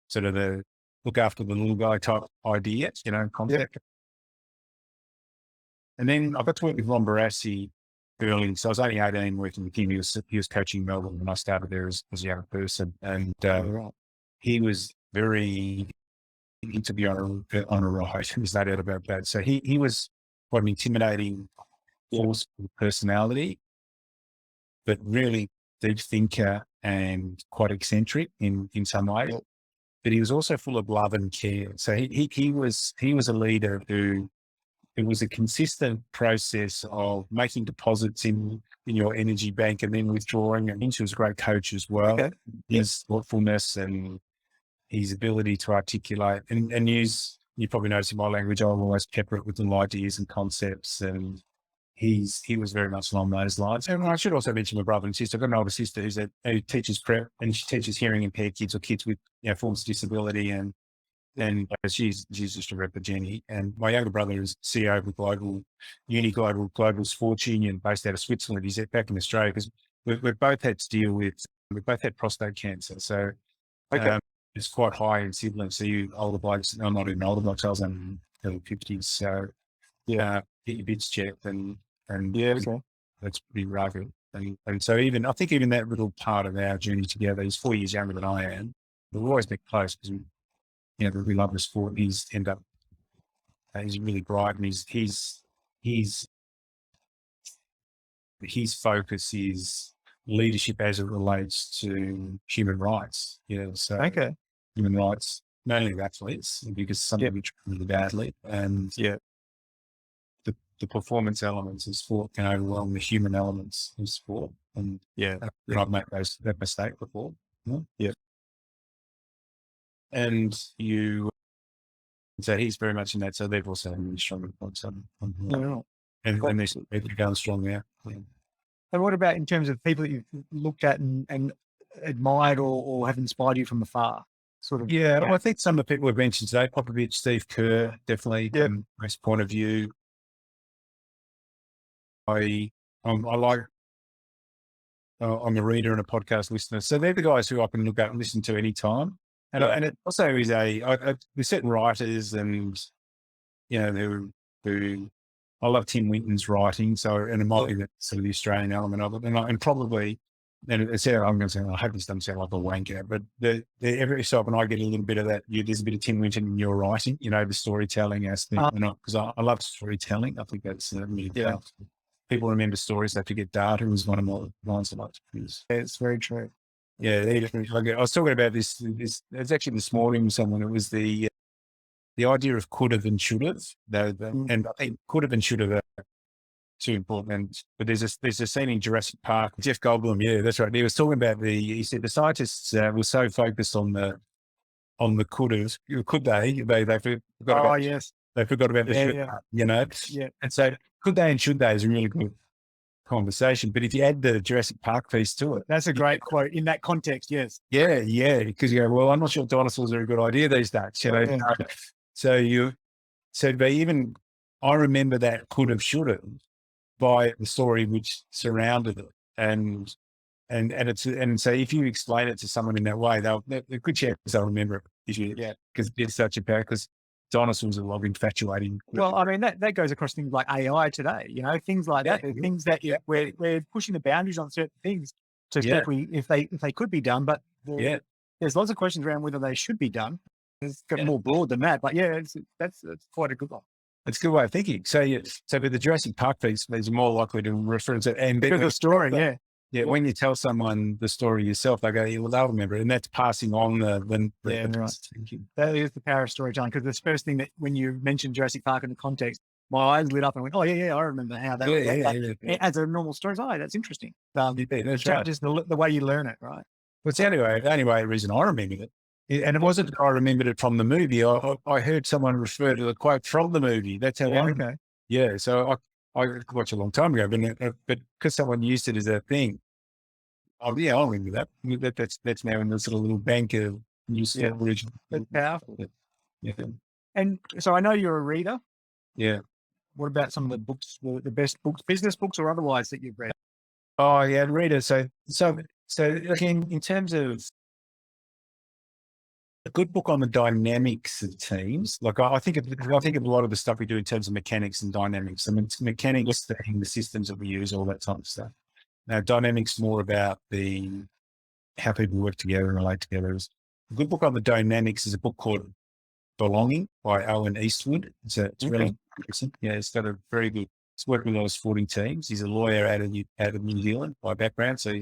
sort of the look after the little guy type idea, concept. And then I got to work with Ron Barassi early. So I was only 18 working with him. He was coaching Melbourne when I started there as a young person. And he was very into the on a ride. There's no doubt about that. So he was quite an intimidating, forceful personality, but really deep thinker and quite eccentric in some ways. But he was also full of love and care. So he was a leader who, it was a consistent process of making deposits in your energy bank and then withdrawing. And he was a great coach as well. Okay. His thoughtfulness and his ability to articulate and use, you probably notice in my language, I'll always pepper it with little ideas and concepts, and he was very much along those lines. And I should also mention my brother and sister. I've got an older sister who teaches prep, and she teaches hearing impaired kids or kids with forms of disability, and she's just a rep of Jenny. And my younger brother is CEO of a global sports union based out of Switzerland. He's back in Australia because we've both had to deal with, we both had prostate cancer. So it's quite high in siblings. So you older blokes, I'm not even older blokes, I was in the early 50s. So get your bits checked and that's pretty rugged. And so I think even that little part of our journey together, he's 4 years younger than I am. We've always been close because we love the sport. He's really bright, and his focus is leadership as it relates to human rights. So human rights, mainly of athletes, because some of them treat really badly, and the performance elements of sport can overwhelm the human elements of sport. And I've made that mistake before. And so he's very much in that. So they've also had really strong points on and they're going strong now. Yeah. And what about in terms of people that you've looked at and admired or have inspired you from afar? I think some of the people we've mentioned today, Popovich, Steve Kerr, definitely from his point of view. I'm a reader and a podcast listener. So they're the guys who I can look at and listen to anytime. And it also is there's certain writers and, who I love Tim Winton's writing. So, and it might be that sort of the Australian element of it. And probably, and I'm going to say, I hope this doesn't sound like a wanker, but every so often I get a little bit of that. There's a bit of Tim Winton in your writing, the storytelling aspect. Because I love storytelling. I think that's really powerful. People remember stories, they forget data was one of my lines that I like to use. It's very true. Yeah, I was talking about this. It's actually this morning with someone. It was the idea of could have and should have. And I think could have and should have are too important. But there's a scene in Jurassic Park. Jeff Goldblum, yeah, that's right. He was talking about he said the scientists were so focused on the could have, could they forgot about. Yes. They forgot about the should have, Yeah. And so could they and should they is a really good conversation. But if you add the Jurassic Park piece to it, that's a great quote in that context. Yes. Yeah. Because you go, well, I'm not sure dinosaurs are a good idea these days. I remember that could have, should have by the story which surrounded it. And so if you explain it to someone in that way, they're good chance they'll remember it because it's such a power, because dinosaurs are a lot of infatuating. Well, I mean, that goes across things like AI today, things like that. Things that we're pushing the boundaries on certain things to if they could be done, but there's lots of questions around whether they should be done. It's got more broad than that, but that's quite a good one. It's a good way of thinking. So with the Jurassic Park piece, there's more likely to reference it and the story. When you tell someone the story yourself, they go, well, they'll remember it. And that's passing on the right. That is the power of storytelling. Because the first thing that when you mentioned Jurassic Park in the context, my eyes lit up and I went, oh, I remember how that as a normal story. Oh, that's interesting. That's right. Just the way you learn it, right? Well, it's the only reason I remembered it. And it wasn't that I remembered it from the movie. I heard someone refer to the quote from the movie. That's how okay. Yeah. So I watched a long time ago, but because someone used it as a thing, I remember that. That's now in this little bank of news original. That's powerful. Yeah. And so I know you're a reader. Yeah. What about some of the books, the best books, business books or otherwise that you've read? Oh yeah, reader. So again, in terms of a good book on the dynamics of teams, like I think of a lot of the stuff we do in terms of mechanics and dynamics. I mean, mechanics being the systems that we use, all that type of stuff. Now, dynamics more about how people work together and relate together. A good book on the dynamics is a book called Belonging by Owen Eastwood. It's really interesting. Yeah, it's got a very good. He's worked with a lot of sporting teams. He's a lawyer out of New Zealand by background, so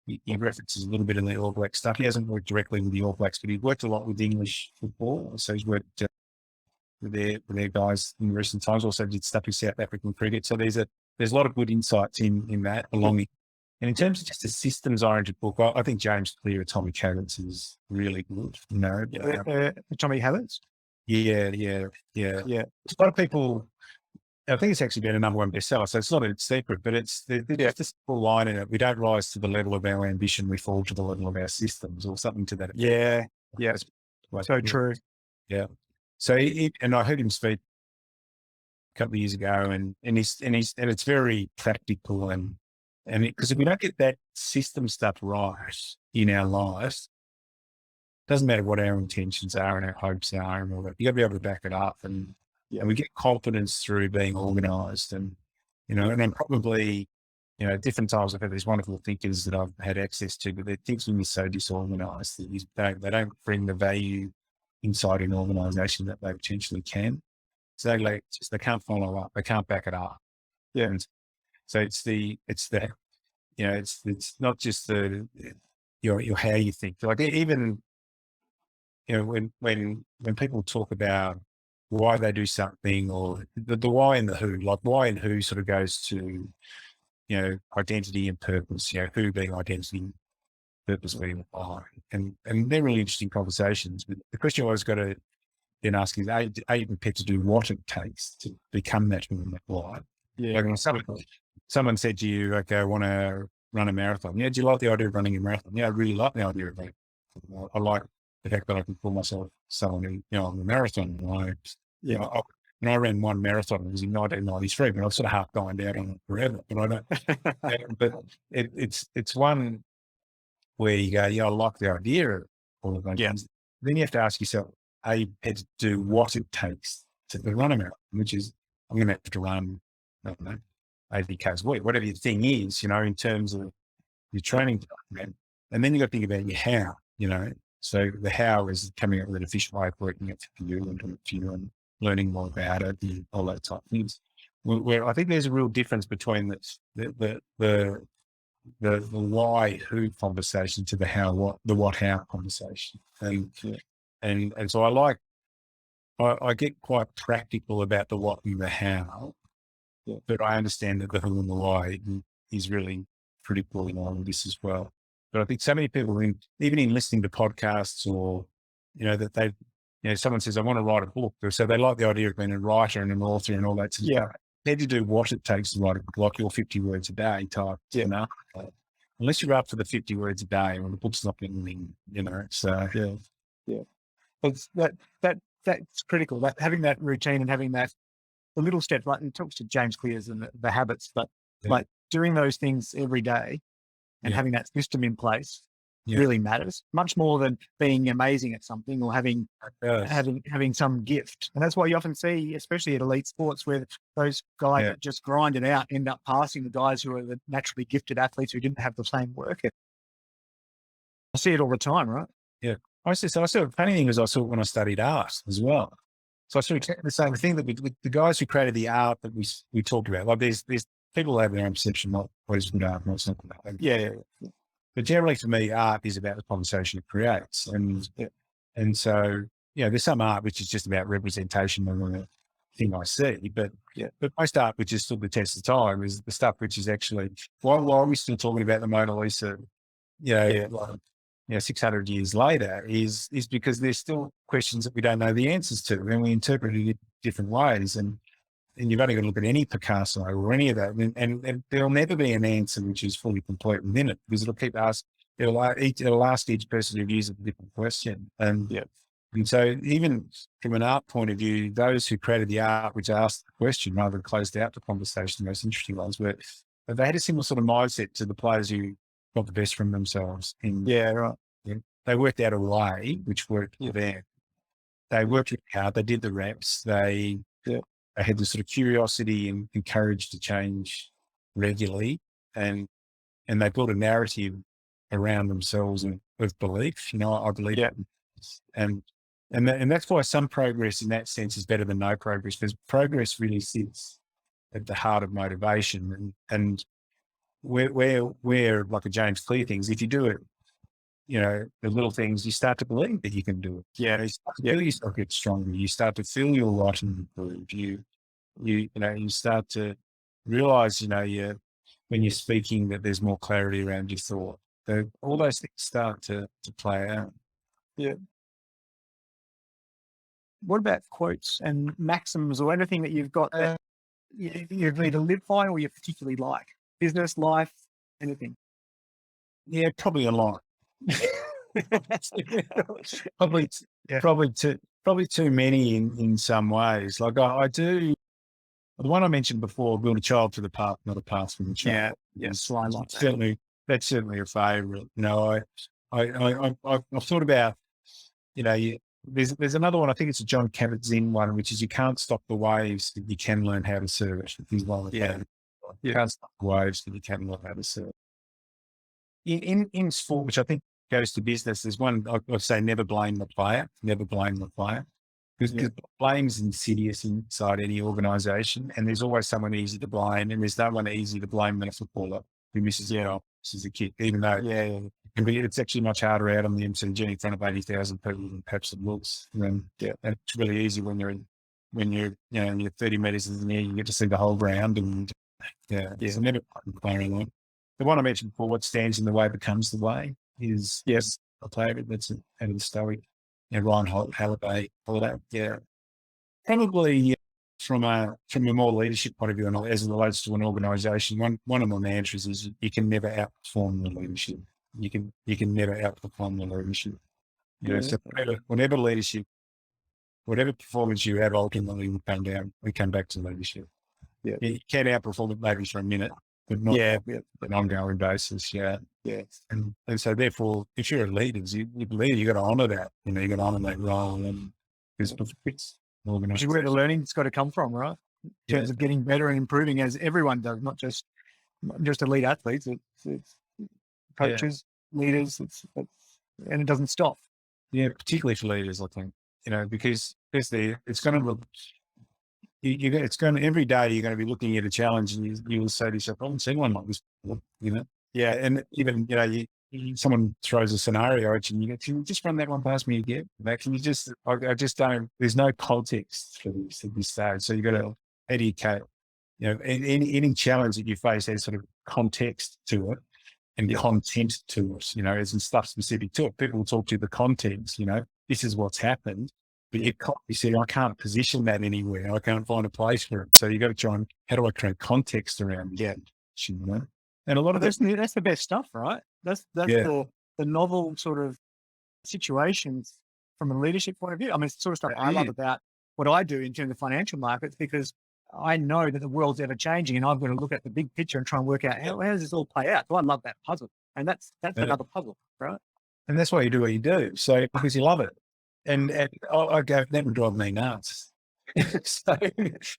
he references a little bit of the All Blacks stuff. He hasn't worked directly with the All Blacks, but he's worked a lot with English football. So he's worked with their guys in recent times. Also did stuff with South African cricket. So there's a lot of good insights in that Belonging. And in terms of just a systems-oriented book, I think James Clear, Atomic Habits is really good. Atomic Habits? Yeah. A lot of people, I think it's actually been a number one bestseller, so it's not a secret, but it's just a simple line in it. We don't rise to the level of our ambition, we fall to the level of our systems, or something to that effect. Yeah. So true. Yeah. So and I heard him speak a couple of years ago, and it's very practical and because if we don't get that system stuff right in our lives, doesn't matter what our intentions are and our hopes are and all that. You got to be able to back it up, and we get confidence through being organised, and and then probably different times I've had these wonderful thinkers that I've had access to, but their thinking is so disorganised that they don't bring the value inside an organisation that they potentially can. So they can't follow up, they can't back it up. Yeah, and so it's not just the your how you think. Like even when people talk about why they do something, or the why and the who, like why and who sort of goes to identity and purpose. Who being identity, purpose being why, and they're really interesting conversations. But the question I always got to then ask is, are you prepared to do what it takes to become that who and that why? Yeah. Like someone said to you, okay, I want to run a marathon. Yeah, do you like the idea of running a marathon? Yeah, I really like the idea of running. I like the fact that I can call myself someone who, I'm a marathon. I ran one marathon. It was in 1993, but I've sort of half gone down on it forever. But I don't. But it's one where you go, I like the idea of all of those things. Then you have to ask yourself, are you prepared to do what it takes to run a marathon? Which is, I'm going to have to run, I don't know, 80 Ks a week, whatever your thing is, in terms of your training program. And then you got to think about your how, So the how is coming up with an efficient way of working it for you and learning more about it and all that type of things. Where I think there's a real difference between the why who conversation to the how what, the what how conversation. And so I get quite practical about the what and the how, but I understand that the who and the why is really critical in all of this as well. But I think so many people, even in listening to podcasts, or that they, someone says, I want to write a book, so they like the idea of being a writer and an author and all that. So how do you do what it takes to write a book, like your 50 words a day type? Unless you're up for the 50 words a day, or the book's not getting, So It's that's critical. That having that routine and having that the little steps, like it talks to James Clear's and the habits, but like doing those things every day and having that system in place really matters much more than being amazing at something or having some gift. And that's why you often see, especially at elite sports, where those guys that just grind it out end up passing the guys who are the naturally gifted athletes who didn't have the same work ethic. I see it all the time, right? Yeah. I saw the funny thing is I saw it when I studied art as well. So I saw exactly the same thing, that the guys who created the art that we talked about, like there's people have their own perception of what is good art and what's not good art. But generally for me, art is about the conversation it creates. And so, there's some art which is just about representation of the thing I see, but most art which has stood the test of time is the stuff which is actually, why are we still talking about the Mona Lisa, 600 years later, is because there's still questions that we don't know the answers to, and we interpret it in different ways. And you've only got to look at any Picasso or any of that, and there'll never be an answer which is fully complete within it, because it'll keep it'll ask each person who views it a different question. And so even from an art point of view, those who created the art which asked the question rather than closed out the conversation, the most interesting ones were, they had a similar sort of mindset to the players who got the best from themselves. They worked out a way which worked for them. They worked hard. They did the reps. They had the sort of curiosity and courage to change regularly, and they built a narrative around themselves and with belief. I believe it. And that's why some progress in that sense is better than no progress, because progress really sits at the heart of motivation. And where like a James Clear things, if you do it, the little things, you start to believe that you can do it. You start to feel yourself get stronger. You start to feel your writing improve. You start to realize, when you're speaking, that there's more clarity around your thought. So all those things start to play out. What about quotes and maxims or anything that you've got that you've either lived by or you particularly like? Business, life, anything? Yeah, probably a lot. probably too many in some ways. Like I do, the one I mentioned before, build a child to the path, not a path from the child. That's certainly a favourite. I've thought about there's another one. I think it's a John Kabat-Zinn one, which is you can't stop the waves, but you can learn how to surf it. You can't stop the waves, but you can learn how to surf. In sport, which I think goes to business, there's one I'd say: never blame the player. Never blame the player, because blame's insidious inside any organisation, and there's always someone easy to blame, and there's no one easy to blame than a footballer who misses misses a kick, even though it's actually much harder out on the MCG in front of 80,000 people than perhaps it looks. And it's really easy when you're you're 30 metres in the air, you get to see the whole ground, and so never blame anyone. The one I mentioned before, what stands in the way becomes the way, is a player that's out of the Stoic, Ryan Holiday. Probably from a more leadership point of view, and as it relates to an organisation, one of my mantras is you can never outperform the leadership. You can never outperform the leadership. So whatever leadership, whatever performance you have, ultimately we come back to leadership. You can outperform it maybe for a minute, but not on an ongoing basis. And so therefore, if you're a leader, you've got to honour that. You've got to honour that role, and because it's organised. Which is where the learning's got to come from, right? In terms of getting better and improving, as everyone does, not just elite athletes. It's coaches, leaders, and it doesn't stop. Yeah, particularly for leaders, I think. Because it's going to it's going to, every day you're going to be looking at a challenge, and you will say to yourself, I haven't seen one like this before, Yeah. And even, someone throws a scenario at you and you go, can you just run that one past me again? Can you just, I just don't, there's no context for this at this stage. So you've got to educate, any challenge that you face has sort of context to it and content to it, as in stuff specific to it. People will talk to the context, this is what's happened. But you see, I can't position that anywhere. I can't find a place for it. So you got to try and, how do I create context around it? And a lot of that's the best stuff, right? That's the novel sort of situations from a leadership point of view. I mean, it's the sort of stuff I love about what I do in terms of financial markets, because I know that the world's ever changing, and I've got to look at the big picture and try and work out how does this all play out. So I love that puzzle, and that's another puzzle, right? And that's why you do what you do. So because you love it. And I go, that would drive me nuts. so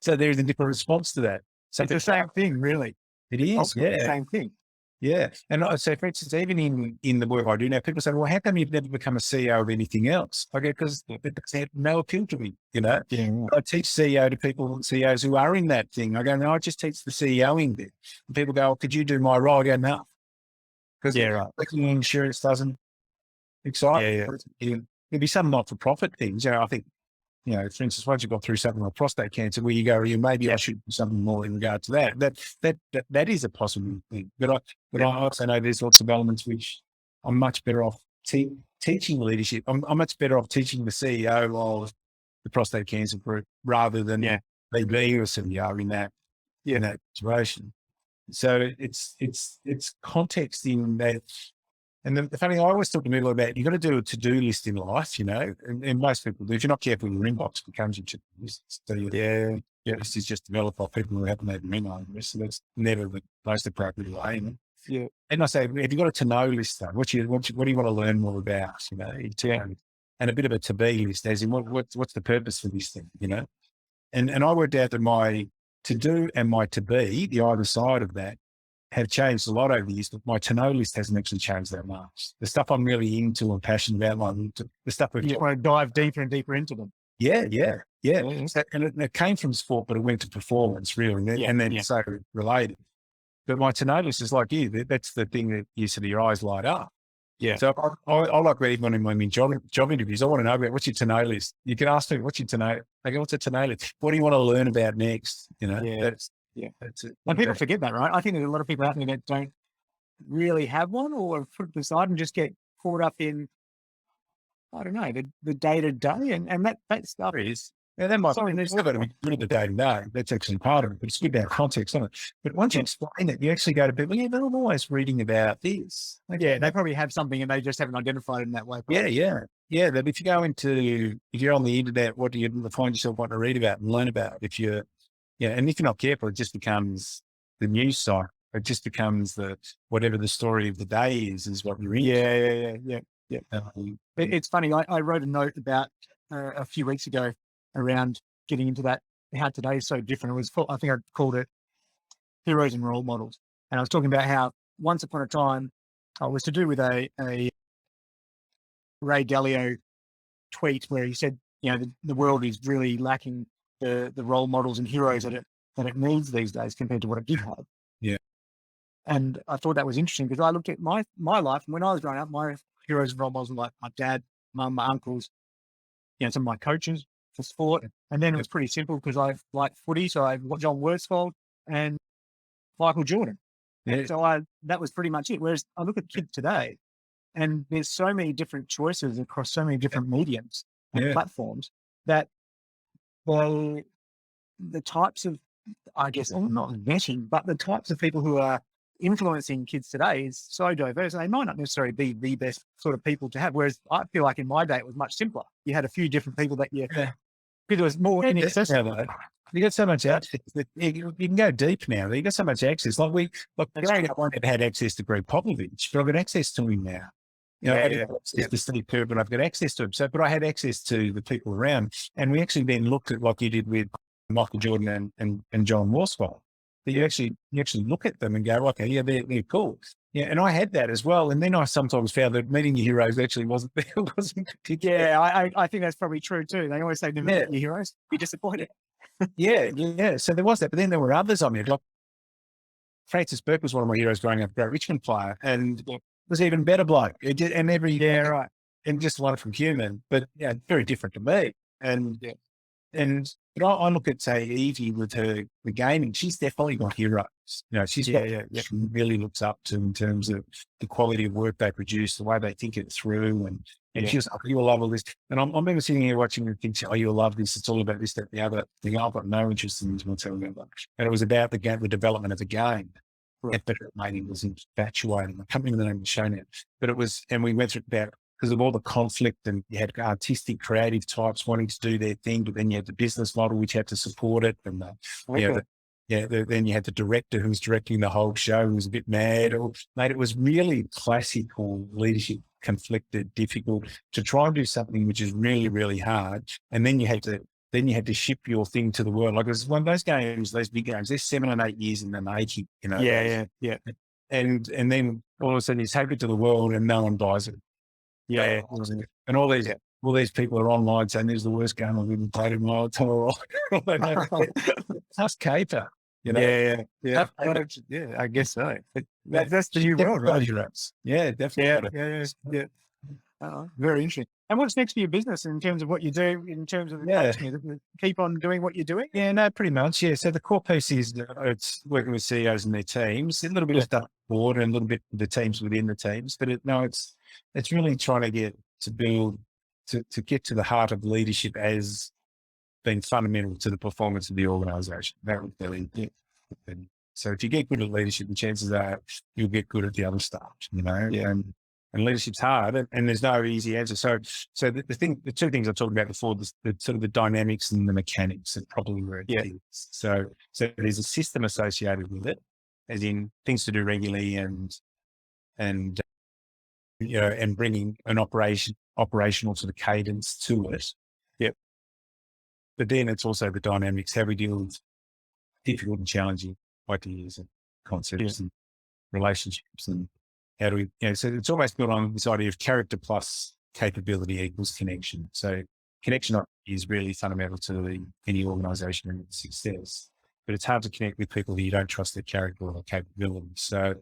there's a different response to that. So it's the same thing, really. It is, the same thing. Yeah. And so, for instance, even in the work I do now, people say, well, how come you've never become a CEO of anything else? I go, because it has no appeal to me, Yeah, right. I teach CEO to people, CEOs who are in that thing. I go, no, I just teach the CEOing bit. And people go, oh, could you do my role? I go, no. Because working in insurance doesn't excite me. There'd be some not-for-profit things. I think, for instance, once you've got through something like prostate cancer, where you go, maybe I should do something more in regard to that. That is a possible thing. But I also know there's lots of elements which I'm much better off teaching leadership. I'm much better off teaching the CEO of the prostate cancer group rather than me being a CEO in that situation. So it's context in that. And the funny thing, I always talk to people about, you've got to do a to-do list in life, and most people do. If you're not careful, your inbox becomes your to-do list. So this is just developed by people who haven't had an email address. So that's never the most appropriate way. And I say, have you got a to-know list though? What do you want to learn more about? And a bit of a to-be list, as in what's the purpose for this thing, And I worked out that my to-do and my to-be, the either side of that, have changed a lot over the years, but my to-know list hasn't actually changed that much. The stuff I'm really into and passionate about, the stuff you want to dive deeper and deeper into them. Yeah. And it came from sport, but it went to performance, really, and then so related. But my to-know list is like you. That's the thing that you see your eyes light up. Yeah. So I like reading when I'm in job interviews. I want to know about what's your to-know list. You can ask me, what's your to-know? I go, what's a to-know list? What do you want to learn about next? That's it. And people forget that, right? I think there's a lot of people out there that don't really have one, or put it aside and just get caught up in, I don't know, the day-to-day, and that stuff is. Yeah, that might be good at the day-to-day. That's actually part of it, but it's good to have context on it. But once you explain it, you actually go to people, but I'm always reading about this. They probably have something and they just haven't identified it in that way. Yeah. But if you're on the internet, what do you find yourself wanting to read about and learn about? And if you're not careful, it just becomes the news site. It just becomes whatever the story of the day is what you're in. Yeah. It's funny. I wrote a note about a few weeks ago around getting into that, how today is so different. It was, I think I called it Heroes and Role Models. And I was talking about how once upon a time, it was to do with a Ray Dalio tweet where he said, the world is really lacking the role models and heroes that it needs these days compared to what it did have. Yeah. And I thought that was interesting because I looked at my life, and when I was growing up, my heroes and role models were like my dad, mum, my uncles, some of my coaches for sport. And then it was pretty simple because I like footy, so I watched John Worsfold and Michael Jordan. Yeah. So that was pretty much it. Whereas I look at kids today, and there's so many different choices across so many different mediums and platforms that, well, the types of, I guess, not vetting, but the types of people who are influencing kids today is so diverse. And they might not necessarily be the best sort of people to have. Whereas I feel like in my day, it was much simpler. You had a few different people that because it was more inaccessible. You got so much access that you can go deep now. You got so much access. I never had access to Greg Popovich, but I've got access to him now. I've got access to Steve Kerr, but I've got access to him. So, but I had access to the people around, and we actually then looked at like you did with Michael Jordan and John Worsfold. But you actually look at them and go, okay, yeah, they're cool. Yeah, and I had that as well. And then I sometimes found that meeting your heroes actually wasn't particular. Yeah, I think that's probably true too. They always say never meet your heroes, be disappointed. Yeah. So there was that, but then there were others. I mean, like Francis Burke was one of my heroes growing up, great Richmond player, and was even better bloke. And just a lot from human, but very different to me. But I look at, say, Evie with the gaming. She's definitely got heroes. She's got she really looks up to in terms of the quality of work they produce, the way they think it through, and she was like, "You'll love all this." And I'm remember sitting here watching her think, "Oh, you'll love this. It's all about this, that, the other thing." I've got no interest in this whatsoever. And it was about the development of the game. Right. But it was infatuating. I can't remember the name of the show now, but it was, and we went through about, because of all the conflict, and you had artistic, creative types wanting to do their thing, but then you had the business model which had to support it, and then you had the director who was directing the whole show who was a bit mad. It was really classical leadership, conflicted, difficult to try and do something which is really, really hard, and then you had to ship your thing to the world. Like it was one of those games, those big games. They're 7 and 8 years in the making. Yeah. And then all of a sudden you take it to the world and no one buys it. Yeah, and all these people are online saying this is the worst game I've ever played in my entire life. That's caper, Yeah, I guess so. That's the new world, right? Yeah, definitely. Yeah. Very interesting. And what's next for your business in terms of what you do, in terms of keep on doing what you're doing? Yeah, no, pretty much. Yeah. So the core piece is it's working with CEOs and their teams, a little bit of stuff board and a little bit of the teams within the teams, but it's really trying to get to build to get to the heart of leadership as being fundamental to the performance of the organisation. That would really So if you get good at leadership, the chances are you'll get good at the other stuff, And leadership's hard, and there's no easy answer. So the two things I talked about before, the sort of the dynamics and the mechanics are probably where it is. So there's a system associated with it, as in things to do regularly and bringing an operational sort of cadence to it. Yep. But then it's also the dynamics, how we deal with difficult and challenging ideas and concepts and relationships, and how do we, so it's almost built on this idea of character plus capability equals connection. So connection is really fundamental to any organisation and its success, but it's hard to connect with people who you don't trust their character or capability. So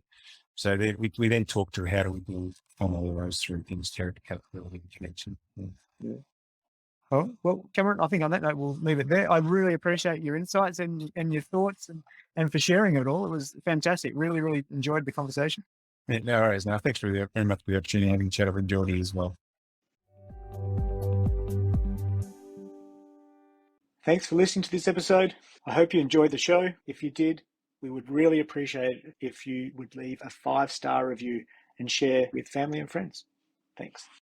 we then talk through how do we build on all of those three things: character, capability, and connection. Yeah. Oh, well, Cameron, I think on that note, we'll leave it there. I really appreciate your insights and your thoughts and for sharing it all. It was fantastic. Really, really enjoyed the conversation. Yeah, no worries. No, thanks very much for the opportunity of having a chat. I've enjoyed it as well. Thanks for listening to this episode. I hope you enjoyed the show. If you did, we would really appreciate it if you would leave a 5-star review and share with family and friends. Thanks.